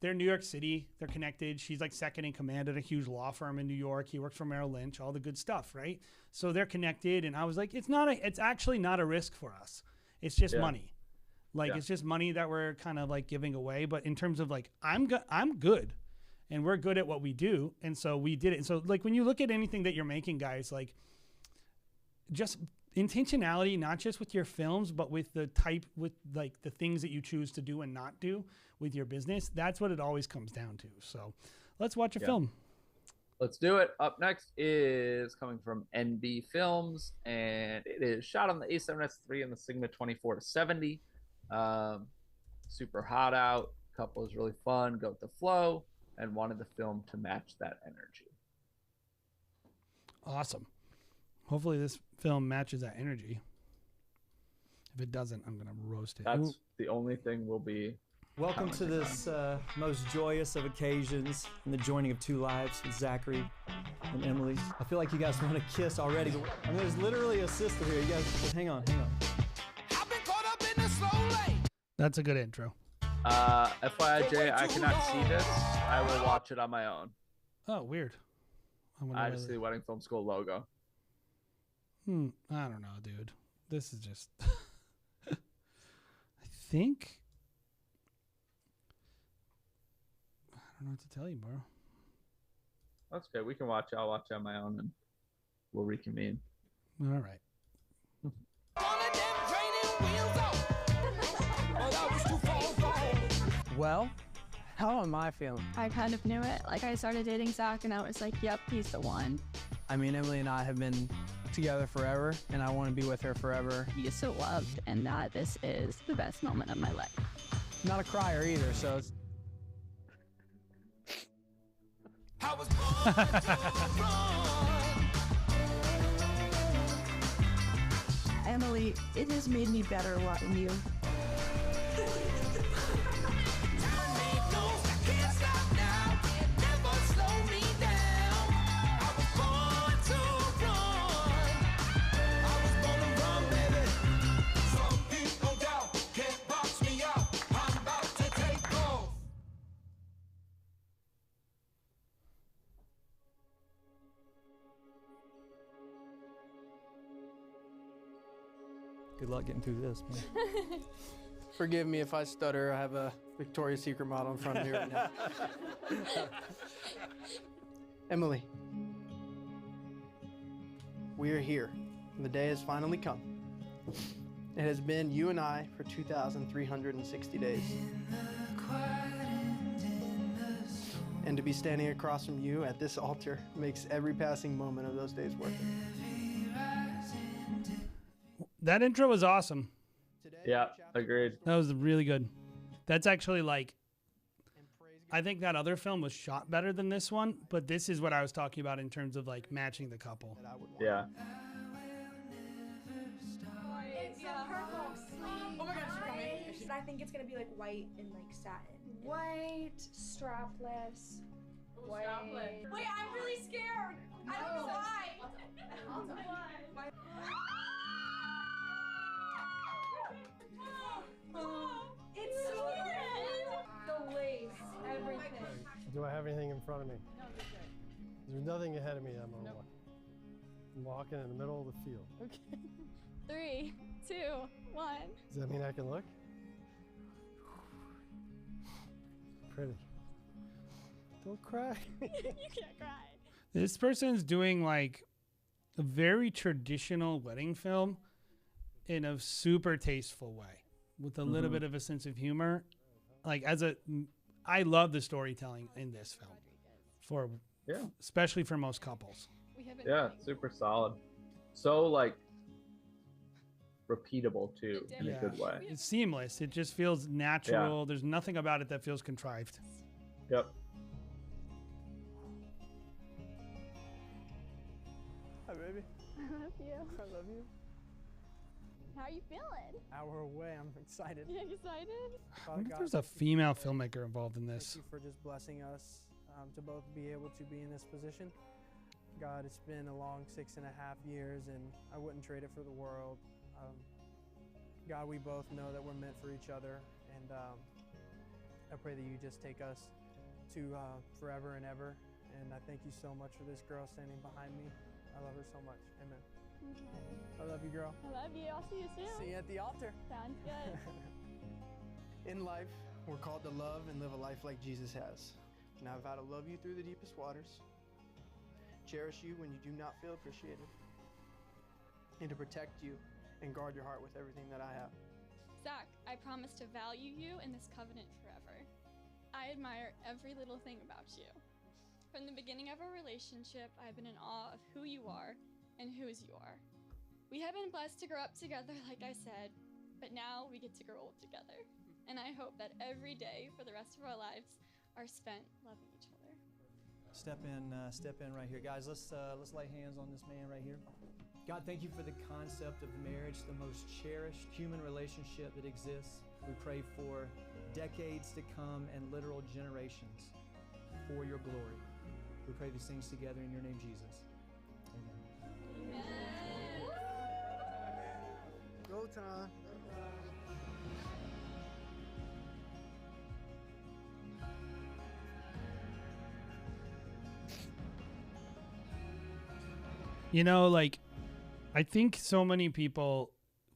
they're New York City. They're connected. She's like second in command at a huge law firm in New York. He works for Merrill Lynch, all the good stuff, right? So they're connected. And I was like, it's actually not a risk for us. It's just money. Like, it's just money that we're kind of like giving away. But in terms of like, I'm good and we're good at what we do. And so we did it. And so like, when you look at anything that you're making, guys, like just intentionality, not just with your films, but with the things that you choose to do and not do with your business. That's what it always comes down to. So let's watch a film. Let's do it. Up next is coming from NB Films, and it is shot on the A7S III and the Sigma 24-70. Super hot out. Couple is really fun. Go with the flow, and wanted the film to match that energy. Awesome. Hopefully this film matches that energy. If it doesn't, I'm going to roast it. That's the only thing we'll be. Welcome to this most joyous of occasions and the joining of two lives with Zachary and Emily. I feel like you guys want to kiss already. I mean, there's literally a sister here. You guys, hang on. That's a good intro. FYI, Jay, I cannot see this. I will watch it on my own. Oh, weird. I just see the Wedding Film School logo. I don't know, dude. This is just... I think... I don't know what to tell you, bro. That's good. We can watch it. I'll watch it on my own, and we'll reconvene. All right. Well, how am I feeling? I kind of knew it. Like, I started dating Zach, and I was like, yep, he's the one. I mean, Emily and I have been together forever, and I want to be with her forever. He is so loved, and that this is the best moment of my life. Not a crier either, so it's... Emily, it has made me better watching you. Good luck getting through this, man. Forgive me if I stutter. I have a Victoria's Secret model in front of me right now. Emily, we are here. The day has finally come. It has been you and I for 2,360 days. And to be standing across from you at this altar makes every passing moment of those days worth it. That intro was awesome. Yeah, agreed. That was really good. That's actually like, I think that other film was shot better than this one, but this is what I was talking about in terms of like matching the couple. Yeah. It's a purple sleeve. Oh my gosh, she's coming. I think it's gonna be like white and like satin. White, strapless. White. Strapless. Wait, I'm really scared. I don't know why. I'll tell you why. It's so good. The lace, everything. Do I have anything in front of me? No, you're good. There's nothing ahead of me that I'm gonna walk. I'm walking in the middle of the field. Okay. 3, 2, 1. Does that mean I can look? Pretty. Don't cry. You can't cry. This person's doing like a very traditional wedding film in a super tasteful way with a little bit of a sense of humor. Like I love the storytelling in this film especially for most couples. Yeah, super solid. So like repeatable too in a good way. It's seamless. It just feels natural. There's nothing about it that feels contrived. Yep. Hi, baby. I love you. I love you. How are you feeling? Hour away. I'm excited. You excited? I wonder if there's a female filmmaker involved in this. Thank you for just blessing us to both be able to be in this position. God, it's been a long 6.5 years, and I wouldn't trade it for the world. God, we both know that we're meant for each other, and I pray that you just take us to forever and ever. And I thank you so much for this girl standing behind me. I love her so much. Amen. I love you, girl. I love you. I'll see you soon. See you at the altar. Sounds good. In life, we're called to love and live a life like Jesus has. And I vow to love you through the deepest waters, cherish you when you do not feel appreciated, and to protect you and guard your heart with everything that I have. Zach, I promise to value you in this covenant forever. I admire every little thing about you. From the beginning of our relationship, I've been in awe of who you are and whose you are. We have been blessed to grow up together, like I said, but now we get to grow old together. And I hope that every day for the rest of our lives are spent loving each other. Step in right here, guys. Let's lay hands on this man right here. God, thank you for the concept of marriage, the most cherished human relationship that exists. We pray for decades to come and literal generations for your glory. We pray these things together in your name, Jesus. Amen. Go time. You know, like, I think so many people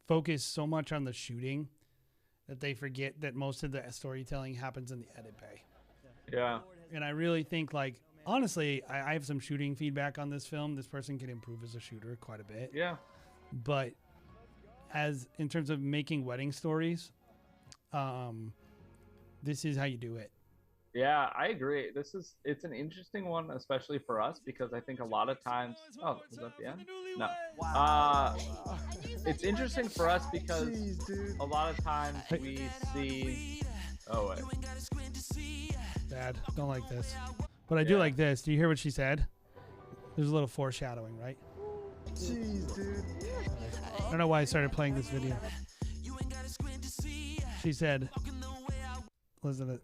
focus so much on the shooting that they forget that most of the storytelling happens in the edit bay. Yeah. And I really think, like, honestly, I have some shooting feedback on this film. This person can improve as a shooter quite a bit. Yeah. But as in terms of making wedding stories, this is how you do it. Yeah, I agree. It's an interesting one, especially for us, because I think a lot of times. Oh, is that the end? No. It's interesting for us because a lot of times we see. Oh wait. Bad. Don't like this. But I do like this. Do you hear what she said? There's a little foreshadowing, right? Jeez, dude. I don't know why I started playing this video. She said, listen to it.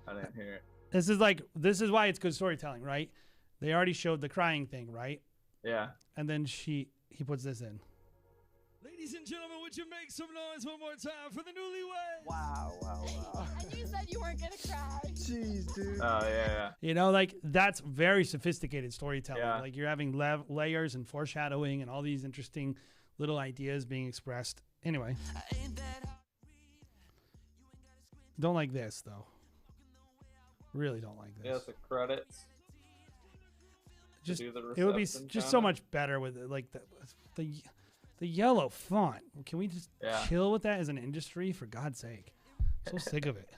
I didn't hear it. This is why it's good storytelling, right? They already showed the crying thing, right? Yeah. And then he puts this in. Ladies and gentlemen, would you make some noise one more time for the newlyweds? Wow. And you said you weren't gonna cry. Jeez, dude. Oh, yeah. You know, like, that's very sophisticated storytelling. Yeah. Like, you're having layers and foreshadowing and all these interesting little ideas being expressed. Anyway. Don't like this, though. Really don't like this. Yeah, the credits. Just do the it would be reception just kinda. so much better with it, like the yellow font. Can we just chill with that as an industry, for God's sake? So sick of it.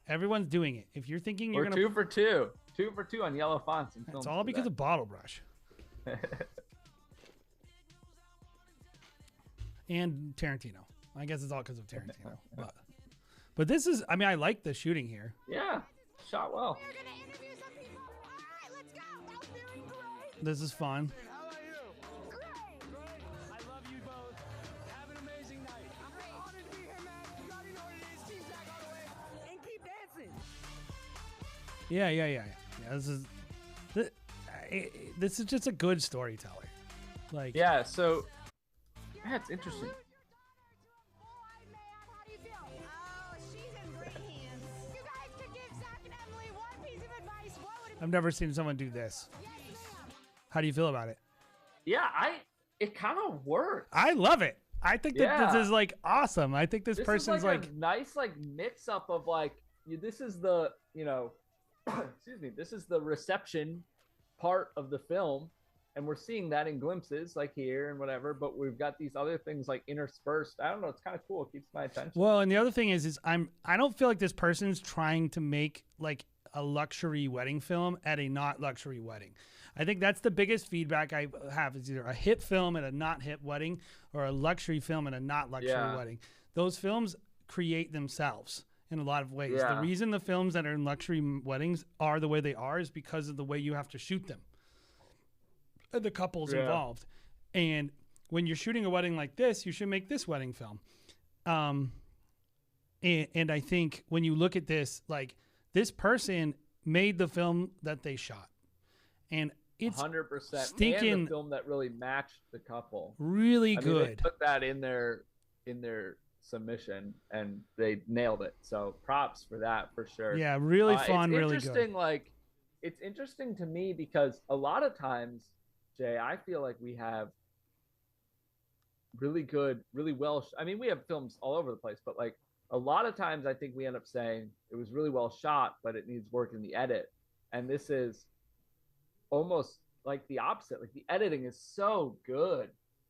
Everyone's doing it. If you're thinking you're We're gonna 2 for 2. 2 for 2 on yellow fonts and films. it's all because of Bottle Brush and Tarantino. I guess it's all because of Tarantino. But this is, I mean, I like the shooting here. Yeah, shot well. This is fun. Yeah. This is just a good storyteller. Like, yeah, so it's interesting. I've never seen someone do this. How do you feel about it? Yeah, it kind of works. I love it. I think that this is like awesome. I think this person's is like a nice like mix up of like this is the excuse me, this is the reception part of the film, and we're seeing that in glimpses like here and whatever, but we've got these other things like interspersed. I don't know, it's kind of cool. It keeps my attention. Well, and the other thing is I don't feel like this person's trying to make like a luxury wedding film at a not luxury wedding. I think that's the biggest feedback I have is either a hit film at a not hit wedding or a luxury film at a not luxury wedding. Those films create themselves in a lot of ways. The reason the films that are in luxury weddings are the way they are is because of the way you have to shoot them. The couples involved. And when you're shooting a wedding like this, you should make this wedding film. And I think when you look at this, like this person made the film that they shot. And it's 100%. stinking and the film that really matched the couple. Really I mean, good. they put that in their submission and they nailed it. So props for that for sure. Yeah, really fun, it's really interesting, good. Like it's interesting to me because a lot of times, Jay, I feel like we have really good, really well. I mean, we have films all over the place, but like a lot of times I think we end up saying it was really well shot, but it needs work in the edit. And this is almost like the opposite. Like the editing is so good.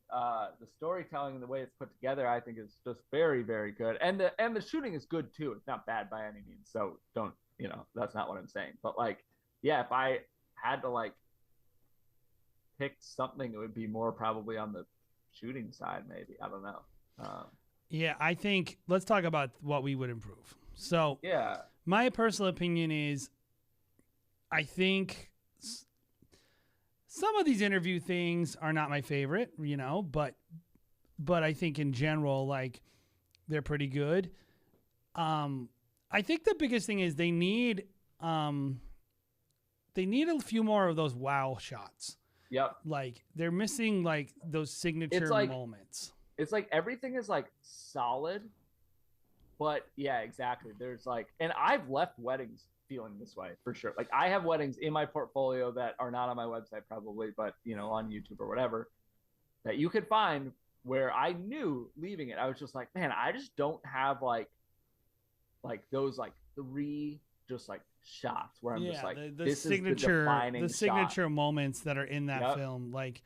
The storytelling and the way it's put together, I think, is just very, very good. And the shooting is good too. It's not bad by any means. So don't, that's not what I'm saying. But like, yeah, if I had to like pick something, it would be more probably on the shooting side, maybe. I don't know. Yeah, I think let's talk about what we would improve. So yeah, my personal opinion is I think some of these interview things are not my favorite, but I think in general, like they're pretty good. I think the biggest thing is they need a few more of those wow shots. Yep. Like they're missing like those signature moments. It's like everything is like solid, but yeah, exactly. There's like, and I've left weddings feeling this way for sure. Like I have weddings in my portfolio that are not on my website probably, but on YouTube or whatever, that you could find where I knew leaving it, I was just like, man, I just don't have like those like three just like shots where I'm just like, this signature, is the defining the signature shot. moments that are in that film. Like,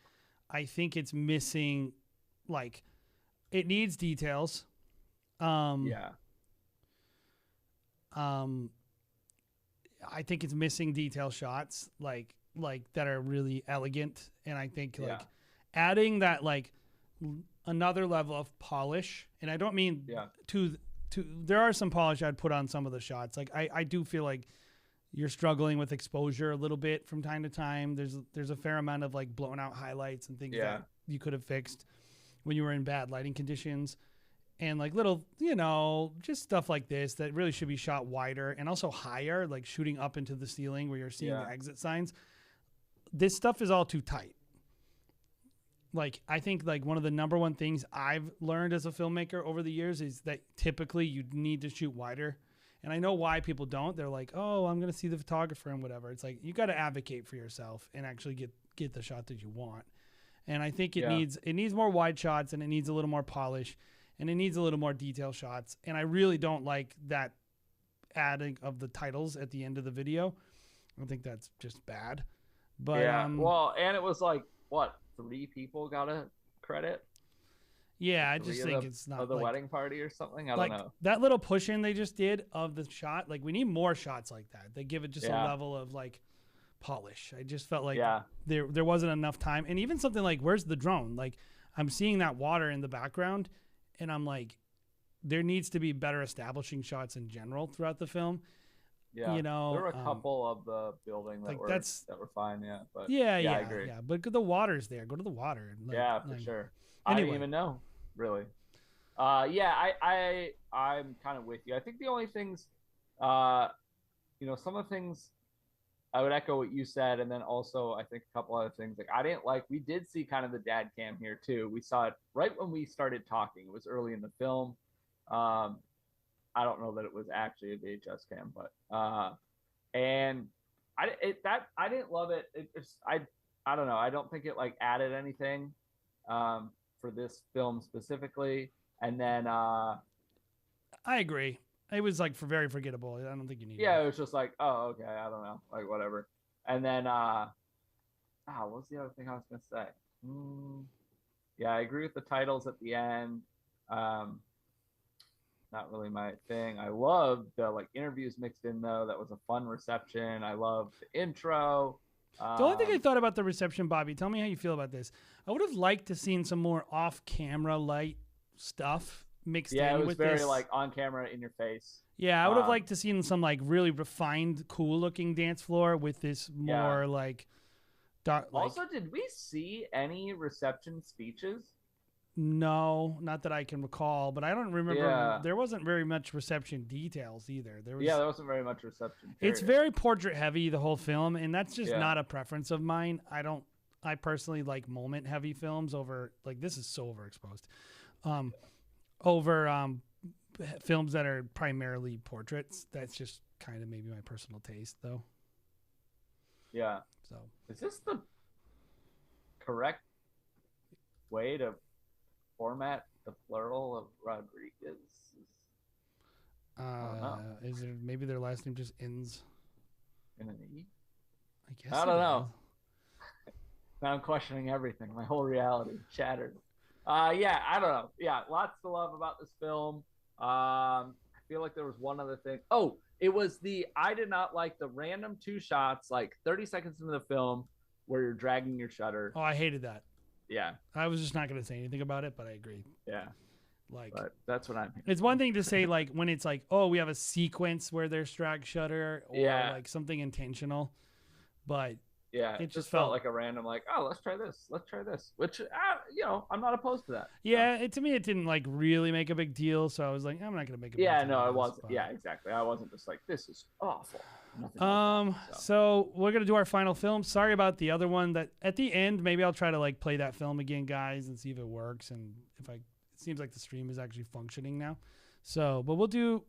I think it's missing, like it needs details. I think it's missing detail shots like that are really elegant, and I think like adding that like another level of polish, and I don't mean to there are some polish I'd put on some of the shots. Like I do feel like you're struggling with exposure a little bit from time to time. There's a fair amount of like blown out highlights and things that you could have fixed when you were in bad lighting conditions. And like little, just stuff like this that really should be shot wider and also higher, like shooting up into the ceiling where you're seeing the exit signs. This stuff is all too tight. Like, I think like one of the number one things I've learned as a filmmaker over the years is that typically you need to shoot wider. And I know why people don't. They're like, oh, I'm going to see the photographer and whatever. It's like, you got to advocate for yourself and actually get the shot that you want. And I think it needs more wide shots, and it needs a little more polish. And it needs a little more detail shots. And I really don't like that adding of the titles at the end of the video. I think that's just bad. But well, and it was like, what, 3 people got a credit? Yeah, I just think it's not of the like, wedding party or something. I don't know. That little push in they just did of the shot, like we need more shots like that. They give it just a level of like polish. I just felt like there wasn't enough time. And even something like, where's the drone? Like I'm seeing that water in the background, and I'm like, there needs to be better establishing shots in general throughout the film. Yeah, you know, there were a couple of the building that like were that were fine. Yeah, but yeah, I agree. Yeah, but the water's there. Go to the water. And, Yeah, for sure. I Anyway. didn't even know, really. Yeah, I'm kind of with you. I think the only things, you know, some of the things I would echo what you said, and then also I think a couple other things. Like I didn't like. We did see kind of the dad cam here too. We saw it right when we started talking. It was early in the film. I don't know that it was actually a VHS cam, but and I didn't love it. I don't know. I don't think it like added anything for this film specifically. And then I agree. It was like very forgettable. I don't think you need. Yeah, it was just like, oh, okay, I don't know, like whatever. And then what was the other thing I was gonna say? Yeah, I agree with the titles at the end. Not really my thing. I loved the like interviews mixed in though. That was a fun reception. I loved the intro. The only thing I thought about the reception, Bobby, tell me how you feel about this. I would have liked to seen some more off-camera light stuff mixed in with this. Yeah, it was very like on camera, in your face. Yeah, I would have liked to seen some like really refined, cool-looking dance floor with this more like dark. Also, did we see any reception speeches? No, not that I can recall, but I don't remember. Yeah. There wasn't very much reception details either. There wasn't very much reception. It's very portrait heavy, the whole film, and that's just Yeah. not a preference of mine. I personally like moment heavy films over, like, this is so overexposed, over films that are primarily portraits. That's just kind of maybe my personal taste, though. Yeah. So is this the correct way to format the plural of Rodriguez? Is there maybe their last name just ends in an E? I guess I don't know. Now I'm questioning everything. My whole reality shattered. Yeah, I don't know. Yeah, lots to love about this film. I feel like there was one other thing. Oh, it was I did not like the random 2 shots, like 30 seconds into the film, where you're dragging your shutter. Oh, I hated that. Yeah. I was just not going to say anything about it, but I agree. Yeah. Like, but that's what I'm. It's one thing to say like when it's like, oh, we have a sequence where there's drag shutter or like something intentional, but yeah, it just felt like a random like, oh, let's try this, which you know, I'm not opposed to that. Yeah, to me it didn't like really make a big deal, so I was like, I'm not gonna make a big deal. Yeah, no, it wasn't. Yeah, exactly. I wasn't just like, this is awful. So we're gonna do our final film. Sorry about the other one. That at the end, maybe I'll try to like play that film again, guys, and see if it works. And it seems like the stream is actually functioning now. So, but we'll do.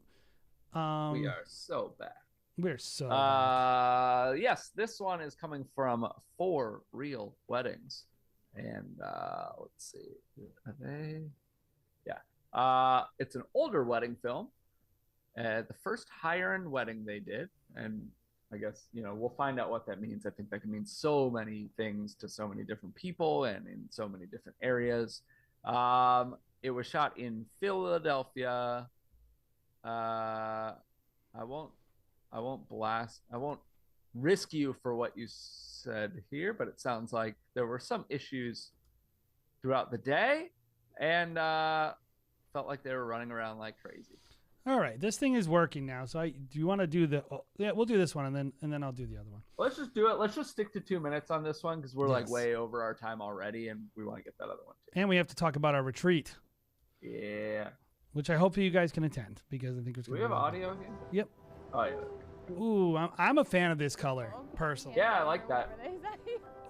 We are so bad. We're so bad. Yes, this one is coming from 4 Real Weddings, and let's see, are they? Yeah, it's an older wedding film. The first higher-end wedding they did, and I guess, you know, we'll find out what that means. I think that can mean so many things to so many different people and in so many different areas. It was shot in Philadelphia. I won't risk you for what you said here, but it sounds like there were some issues throughout the day, and felt like they were running around like crazy. All right, this thing is working now. So do you want to do the? Yeah, we'll do this one, and then I'll do the other one. Let's just do it. Let's just stick to 2 minutes on this one because we're like way over our time already, and we want to get that other one too. And we have to talk about our retreat. Yeah. Which I hope you guys can attend because I think it's. Do we have audio here? Yep. Oh yeah. Ooh, I'm a fan of this color personally. Yeah, I like that.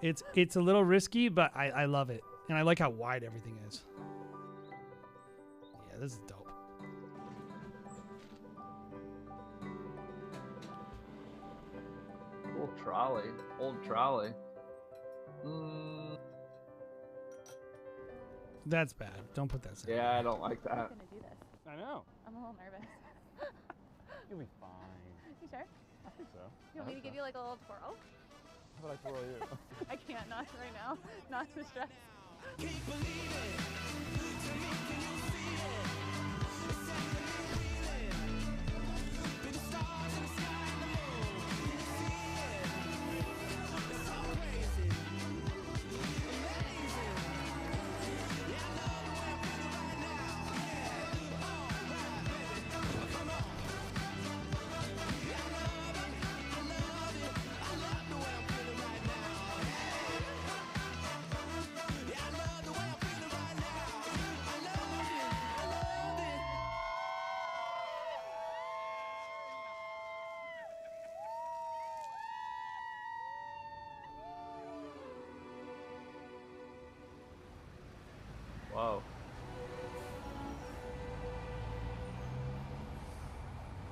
It's a little risky, but I love it, and I like how wide everything is. Yeah, this is dope. Old trolley. That's bad. Don't put that. Yeah, I don't like that. I'm gonna do this. I know. I'm a little nervous. You'll be fine. You sure? I think so. You want me to give you like a little twirl? How about I twirl you? I can't, not right now. Not the stress.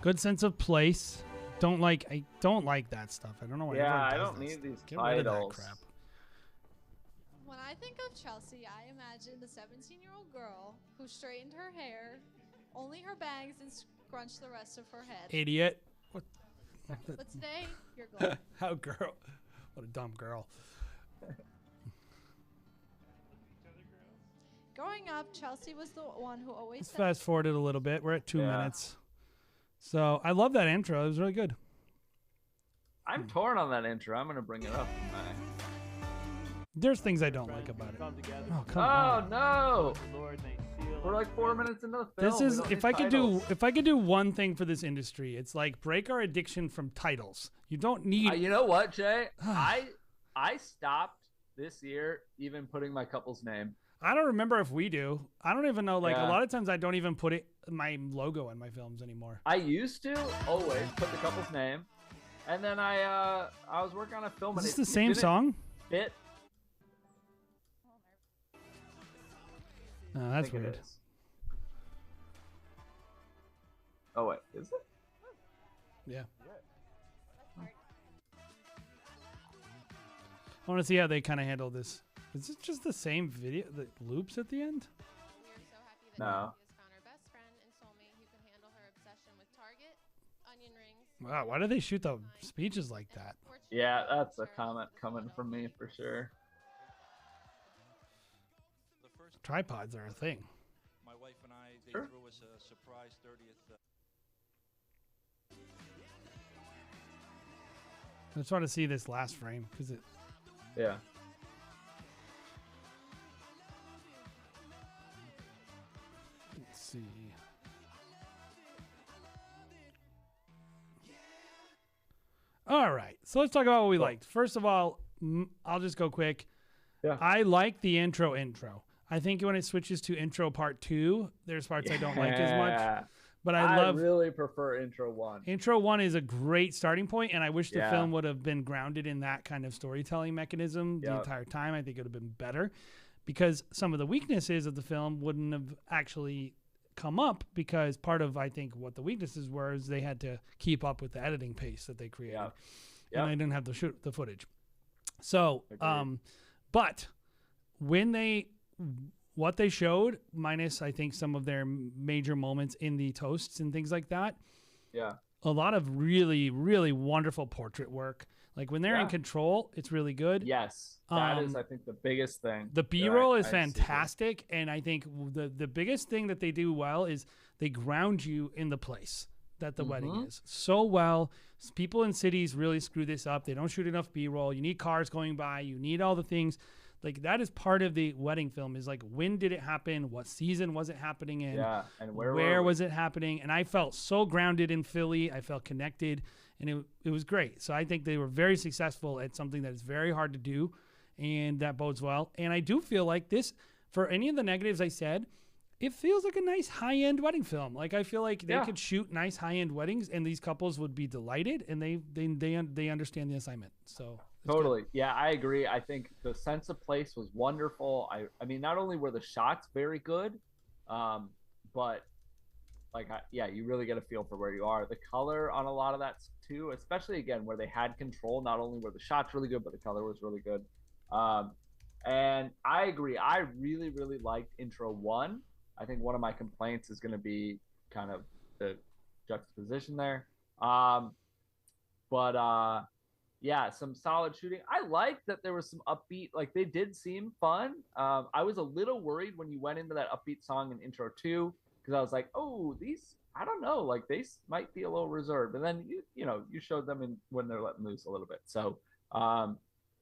Good sense of place. I don't like that stuff. I don't know why. Yeah, everyone I does don't that need stuff. these Get rid of that titles. crap. When I think of Chelsea, I imagine the 17-year-old girl who straightened her hair, only her bangs, and scrunched the rest of her head. Idiot. What? But today, you're glowing. How girl? What a dumb girl. Growing up, Chelsea was the one who always Let's said, fast forward it a little bit. We're at 2 Yeah. minutes. So I love that intro. It was really good. I'm torn on that intro. I'm gonna bring it up. There's things I don't like about it. Oh, come Oh on. no! We're like 4 minutes into the film. This We is don't if need I could titles. do if I could do one thing for this industry, it's like break our addiction from titles. You don't need You know what, Jay? I stopped this year even putting my couple's name. I don't remember if we do. I don't even know. Like Yeah. a lot of times, I don't even put my logo on my films anymore. I used to always put the couple's name, and then I was working on a film. Is and this it the same didn't song? Fit. No, I that's think it weird. is. Oh wait, is it? Yeah. I want to see how they kind of handle this. Is it just the same video that loops at the end? No. Wow, why do they shoot the speeches like that? Yeah, that's a comment coming from me for sure. Tripods are a thing. My wife and I, they Sure. threw us a surprise 30th. I just want to see this last frame because it. Yeah. Let's see. All right, so let's talk about what we liked. First of all, I'll just go quick. Yeah. I like the intro. I think when it switches to intro part 2, there's parts I don't like as much. Yeah. But I love really prefer intro 1. intro 1 is a great starting point, and I wish the Yeah. film would have been grounded in that kind of storytelling mechanism the Yep. entire time. I think it would have been better because some of the weaknesses of the film wouldn't have actually come up because part of I think what the weaknesses were is they had to keep up with the editing pace that they created, Yep. and they didn't have the footage. So, but when what they showed, minus I think some of their major moments in the toasts and things like that, Yeah. a lot of really, really wonderful portrait work. Like when they're in Yeah. control, it's really good. Yes, that is I think the biggest thing. The that B-roll is I see here. fantastic, and I think the biggest thing that they do well is they ground you in the place that the wedding Mhm. is so well. People in cities really screw this up. They don't shoot enough B-roll. You need cars going by. You need all the things. Like that is part of the wedding film is like when did it happen? What season was it happening in? Yeah, and where where were we? was it happening? And I felt so grounded in Philly. I felt connected, and it was great. So I think they were very successful at something that is very hard to do, and that bodes well. And I do feel like this, for any of the negatives I said, it feels like a nice high-end wedding film. Like I feel like they Yeah. could shoot nice high-end weddings, and these couples would be delighted, and they understand the assignment. So it's good. Totally. Yeah, I agree. I think the sense of place was wonderful. I mean, not only were the shots very good, but like, you really get a feel for where you are. The color on a lot of that too, especially again, where they had control, not only were the shots really good, but the color was really good. And I agree. I really, really liked intro 1. I think one of my complaints is going to be kind of the juxtaposition there. Yeah, some solid shooting. I liked that there was some upbeat, like they did seem fun. I was a little worried when you went into that upbeat song in intro 2 because I was like, oh, these, I don't know, like they might be a little reserved. And then you showed them when they're letting loose a little bit. So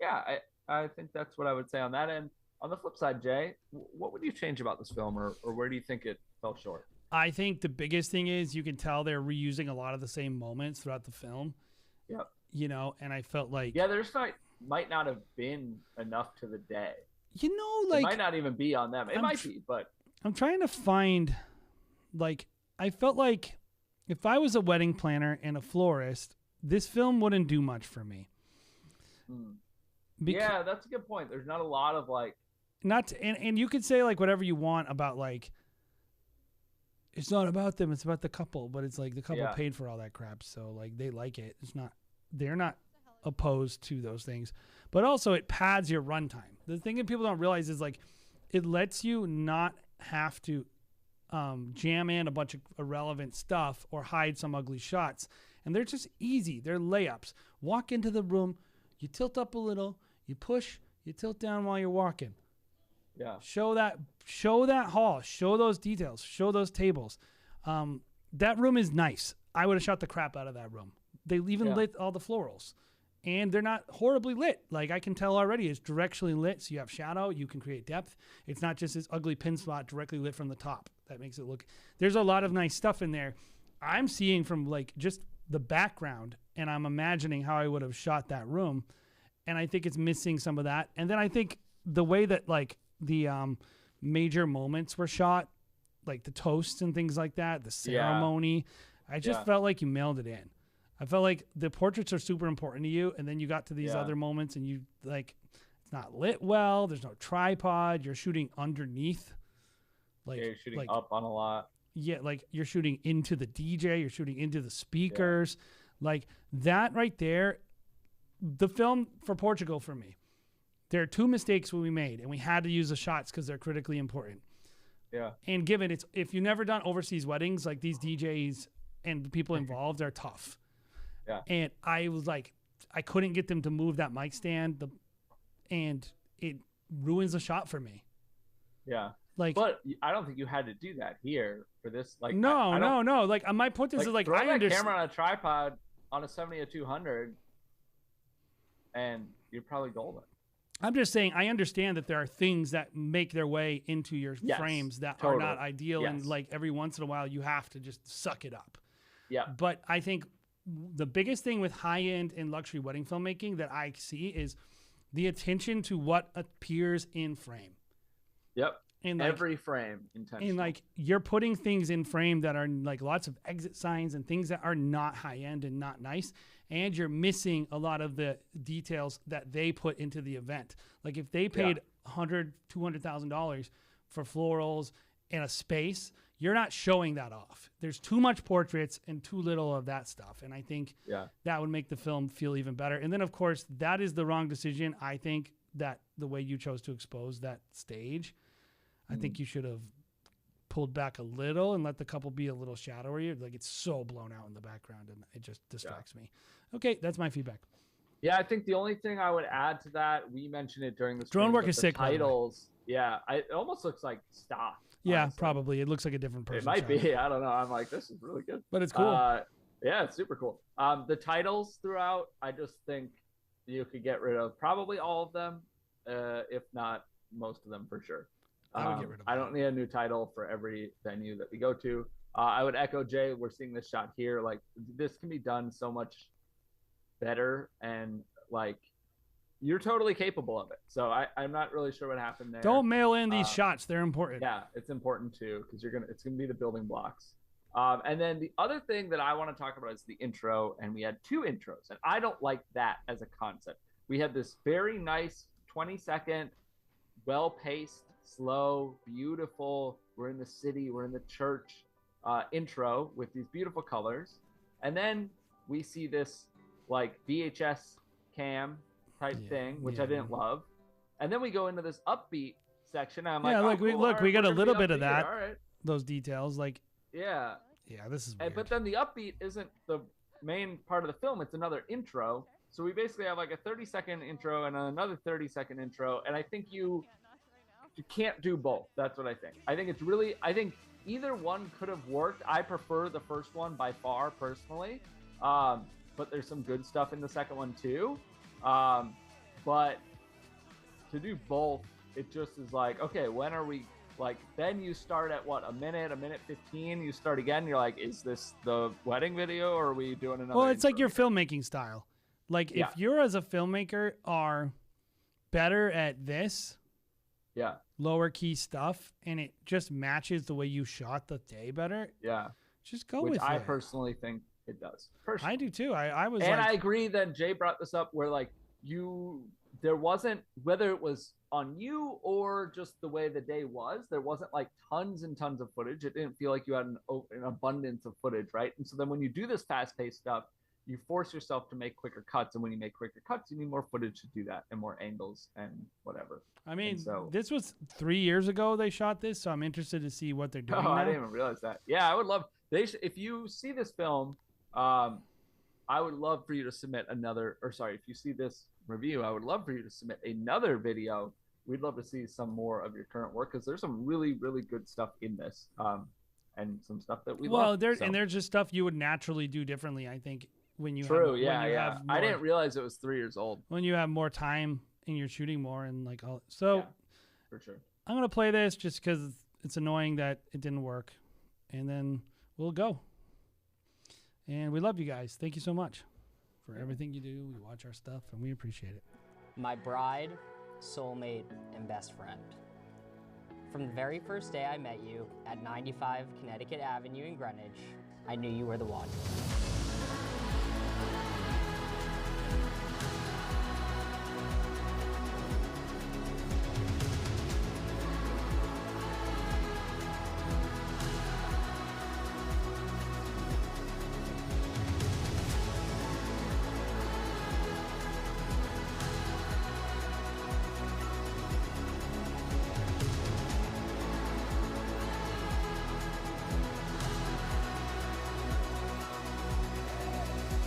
yeah, I think that's what I would say on that end. On the flip side, Jay, what would you change about this film, or where do you think it fell short? I think the biggest thing is you can tell they're reusing a lot of the same moments throughout the film. Yep. And I felt like there's might not have been enough to the day. Like it might not even be on them. It might be, but I'm trying to find, like, I felt like if I was a wedding planner and a florist, this film wouldn't do much for me. Yeah, that's a good point. There's not a lot of like and you could say like whatever you want about like it's not about them, it's about the couple. But it's like the couple Yeah. paid for all that crap, so like they like it. It's not, they're not opposed to those things. But also it pads your runtime. The thing that people don't realize is like it lets you not have to jam in a bunch of irrelevant stuff or hide some ugly shots. And they're just easy. They're layups. Walk into the room, you tilt up a little, you push, you tilt down while you're walking. Yeah. Show that hall, show those details, show those tables. That room is nice. I would have shot the crap out of that room. They even lit all the florals. And they're not horribly lit. Like I can tell already, it's directionally lit, so you have shadow, you can create depth. It's not just this ugly pin spot directly lit from the top. That makes it look, there's a lot of nice stuff in there. I'm seeing from like just the background, and I'm imagining how I would have shot that room. And I think it's missing some of that. And then I think the way that like the major moments were shot, like the toasts and things like that, the ceremony, I just felt like you mailed it in. I felt like the portraits are super important to you, and then you got to these other moments, and you like, it's not lit well. There's no tripod. You're shooting underneath, like you're shooting up on a lot. Yeah, like you're shooting into the DJ. You're shooting into the speakers, like that right there. The film for Portugal for me, there are two mistakes we made, and we had to use the shots because they're critically important. Yeah. And given it's if you've never done overseas weddings, like these DJs and the people involved are tough. Yeah. And I was like, I couldn't get them to move that mic stand, and it ruins the shot for me. Yeah. Like, but I don't think you had to do that here for this. Like, no. Like, my point is like, throw I that understand. camera on a tripod on a 70-200, and you're probably golden. I'm just saying, I understand that there are things that make their way into your frames that are not ideal, and like every once in a while, you have to just suck it up. Yeah. But I think the biggest thing with high-end and luxury wedding filmmaking that I see is the attention to what appears in frame. Yep. And like, every frame intentional. And like you're putting things in frame that are like lots of exit signs and things that are not high-end and not nice, and you're missing a lot of the details that they put into the event. Like if they paid $100,000, $200,000 for florals and a space, you're not showing that off. There's too much portraits and too little of that stuff. And I think that would make the film feel even better. And then, of course, that is the wrong decision. I think that the way you chose to expose that stage, I think you should have pulled back a little and let the couple be a little shadowy. Like it's so blown out in the background, and it just distracts me. Okay, that's my feedback. Yeah, I think the only thing I would add to that, we mentioned it during the drone work is sick. Titles, it almost looks like stock. Yeah, honestly. probably. It looks like a different person. It might be. I don't know. I'm like, this is really good. But it's cool. Yeah, it's super cool. The titles throughout, I just think you could get rid of probably all of them, if not most of them for sure. I would get rid of I don't need a new title for every venue that we go to. I would echo Jay. We're seeing this shot here. Like this can be done so much better, and like you're totally capable of it. So I'm not really sure what happened there. Don't mail in these shots. They're important. Yeah, it's important too, because it's gonna be the building blocks. And then the other thing that I want to talk about is the intro, and we had two intros, and I don't like that as a concept. We had this very nice 20-second, well-paced, slow, beautiful, we're in the city, we're in the church intro with these beautiful colors. And then we see this like VHS cam type thing, which I didn't love. And then we go into this upbeat section. And I'm like, we got a little bit of that. All right. Those details, like yeah, this is weird. But then the upbeat isn't the main part of the film. It's another intro. So we basically have like a 30-second intro and another 30-second intro. And I think you can't do both. That's what I think. I think either one could have worked. I prefer the first one by far personally. But there's some good stuff in the second one too. But to do both, it just is like, okay, when are we like, then you start at what, a minute 15, you start again. You're like, is this the wedding video or are we doing another? Well, it's like your filmmaking style. Like if you're as a filmmaker are better at this, lower key stuff, and it just matches the way you shot the day better. Yeah. Just go with it. I personally think it does. I do too. I was and like, I agree that Jay brought this up where like you there wasn't, whether it was on you or just the way the day was, there wasn't like tons and tons of footage. It didn't feel like you had an abundance of footage, right? And so then when you do this fast-paced stuff, you force yourself to make quicker cuts, and when you make quicker cuts, you need more footage to do that, and more angles and whatever. I mean, so, this was 3 years ago they shot this, so I'm interested to see what they're doing now. I didn't even realize that. Yeah, I would love, if you see this film, I would love for you to submit if you see this review, I would love for you to submit another video. We'd love to see some more of your current work, because there's some really, really good stuff in this, and some stuff that we love. And there's just stuff you would naturally do differently, I think, when you have more, I didn't realize it was 3 years old. When you have more time and you're shooting more and like all. So yeah, for sure. I'm gonna play this just because it's annoying that it didn't work, and then we'll go. And we love you guys. Thank you so much for everything you do. You watch our stuff, and we appreciate it. My bride, soulmate, and best friend. From the very first day I met you at 95 Connecticut Avenue in Greenwich, I knew you were the one.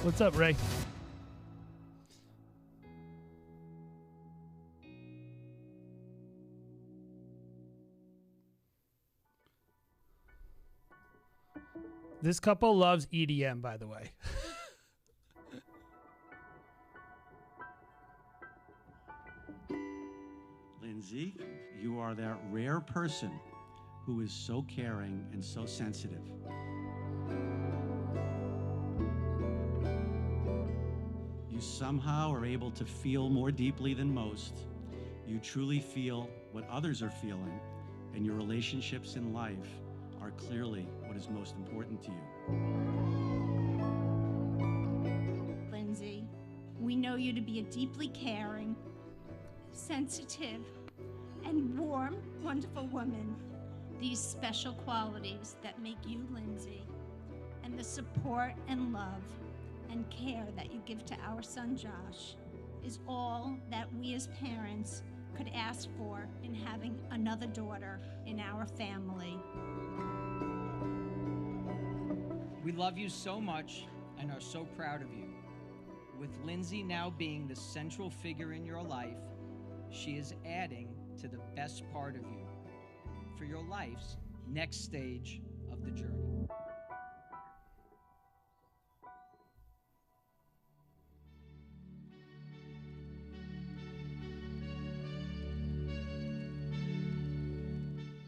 What's up, Ray? This couple loves EDM, by the way. Lindsay, you are that rare person who is so caring and so sensitive. You somehow are able to feel more deeply than most. You truly feel what others are feeling, and your relationships in life are clearly what is most important to you. Lindsay, we know you to be a deeply caring, sensitive, and warm, wonderful woman. These special qualities that make you Lindsay, and the support and love and care that you give to our son Josh, is all that we as parents could ask for in having another daughter in our family. We love you so much and are so proud of you. With Lindsay now being the central figure in your life, she is adding to the best part of you for your life's next stage of the journey.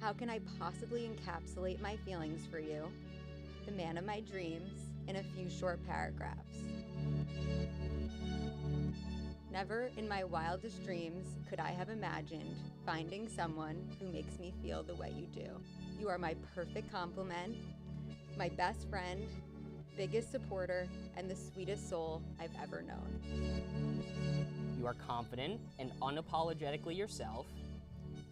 How can I possibly encapsulate my feelings for you, the man of my dreams, in a few short paragraphs? Never in my wildest dreams could I have imagined finding someone who makes me feel the way you do. You are my perfect complement, my best friend, biggest supporter, and the sweetest soul I've ever known. You are confident and unapologetically yourself,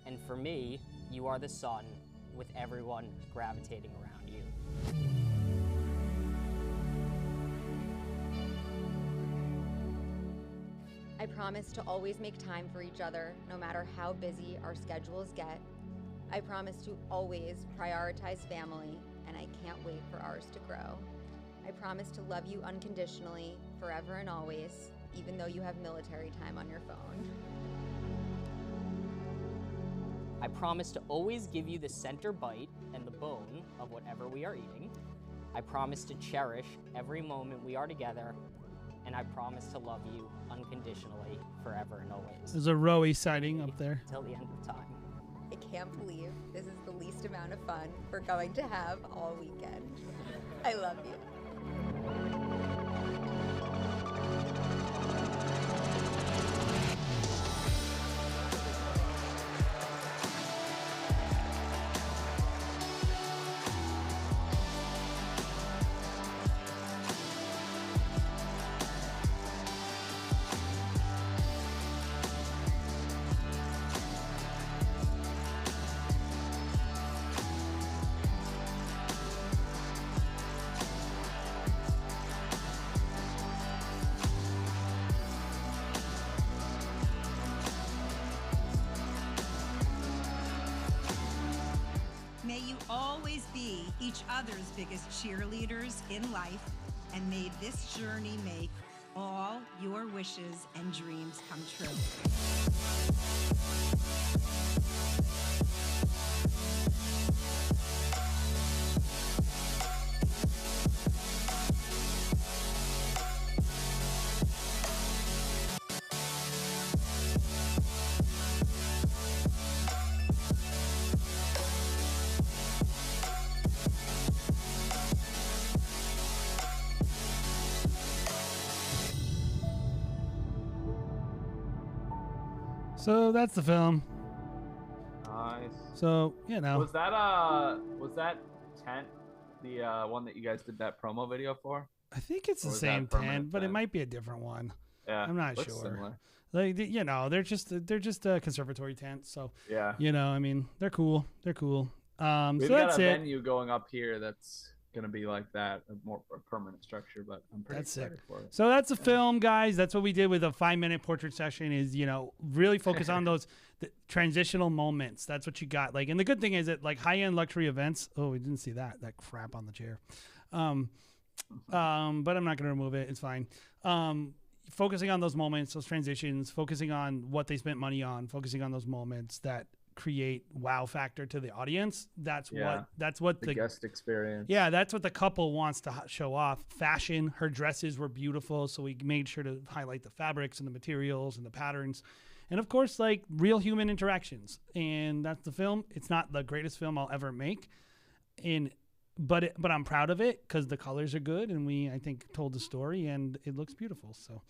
and for me, you are the sun with everyone gravitating around you. I promise to always make time for each other, no matter how busy our schedules get. I promise to always prioritize family, and I can't wait for ours to grow. I promise to love you unconditionally, forever and always, even though you have military time on your phone. I promise to always give you the center bite and the bone of whatever we are eating. I promise to cherish every moment we are together, and I promise to love you unconditionally, forever and always. There's a Rowie sighting up there. Till the end of time. I can't believe this is the least amount of fun we're going to have all weekend. I love you. each other's biggest cheerleaders in life, and may this journey make all your wishes and dreams come true. So that's the film. Nice. So, you know. Was that tent the one that you guys did that promo video for? I think it's Or the was same that a permanent tent, but it tent? might be a different one. Yeah, I'm not looks sure. similar. Like, you know, they're just a conservatory tent. So, Yeah. you know, I mean, they're cool. They're cool. We've So got that's a it. venue going up here that's gonna be like that, a permanent structure, but I'm pretty That's excited sick. for it. So that's a film, guys. That's what we did with a 5-minute portrait session. Is, you know, really focus on those transitional moments. That's what you got. Like, and the good thing is that like high-end luxury events. Oh, we didn't see that crap on the chair. But I'm not gonna remove it. It's fine. Focusing on those moments, those transitions, focusing on what they spent money on, focusing on those moments that create wow factor to the audience. That's what the guest experience. Yeah, that's what the couple wants to show off. Fashion, her dresses were beautiful, so we made sure to highlight the fabrics and the materials and the patterns. And of course, like real human interactions. And that's the film. It's not the greatest film I'll ever make. But I'm proud of it because the colors are good and I think told the story and it looks beautiful. So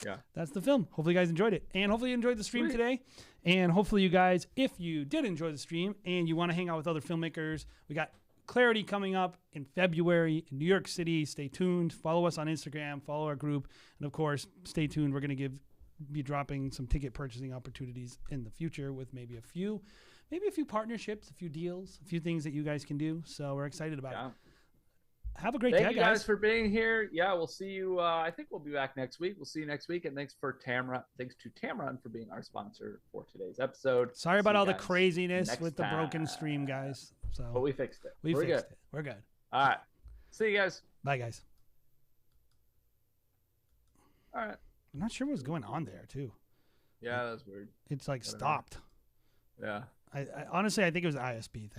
yeah, that's the film. Hopefully you guys enjoyed it, and hopefully you enjoyed the stream today. And hopefully you guys, if you did enjoy the stream and you want to hang out with other filmmakers, we got Clarity coming up in February in New York City. Stay tuned. Follow us on Instagram. Follow our group, and of course, stay tuned. We're going to be dropping some ticket purchasing opportunities in the future with maybe a few partnerships, a few deals, a few things that you guys can do. So we're excited about it. Have a great day, Thank you guys for being here. Yeah, we'll see you. I think we'll be back next week. We'll see you next week. And thanks to Tamron for being our sponsor for today's episode. Sorry about See all you the guys craziness next with the broken stream, guys. So, but we fixed it. We're good. good. We're good. All right. See you guys. Bye, guys. All right. I'm not sure what's going on there, too. Yeah, that's weird. It's like Whatever. stopped. Yeah. I honestly, I think it was an ISP thing.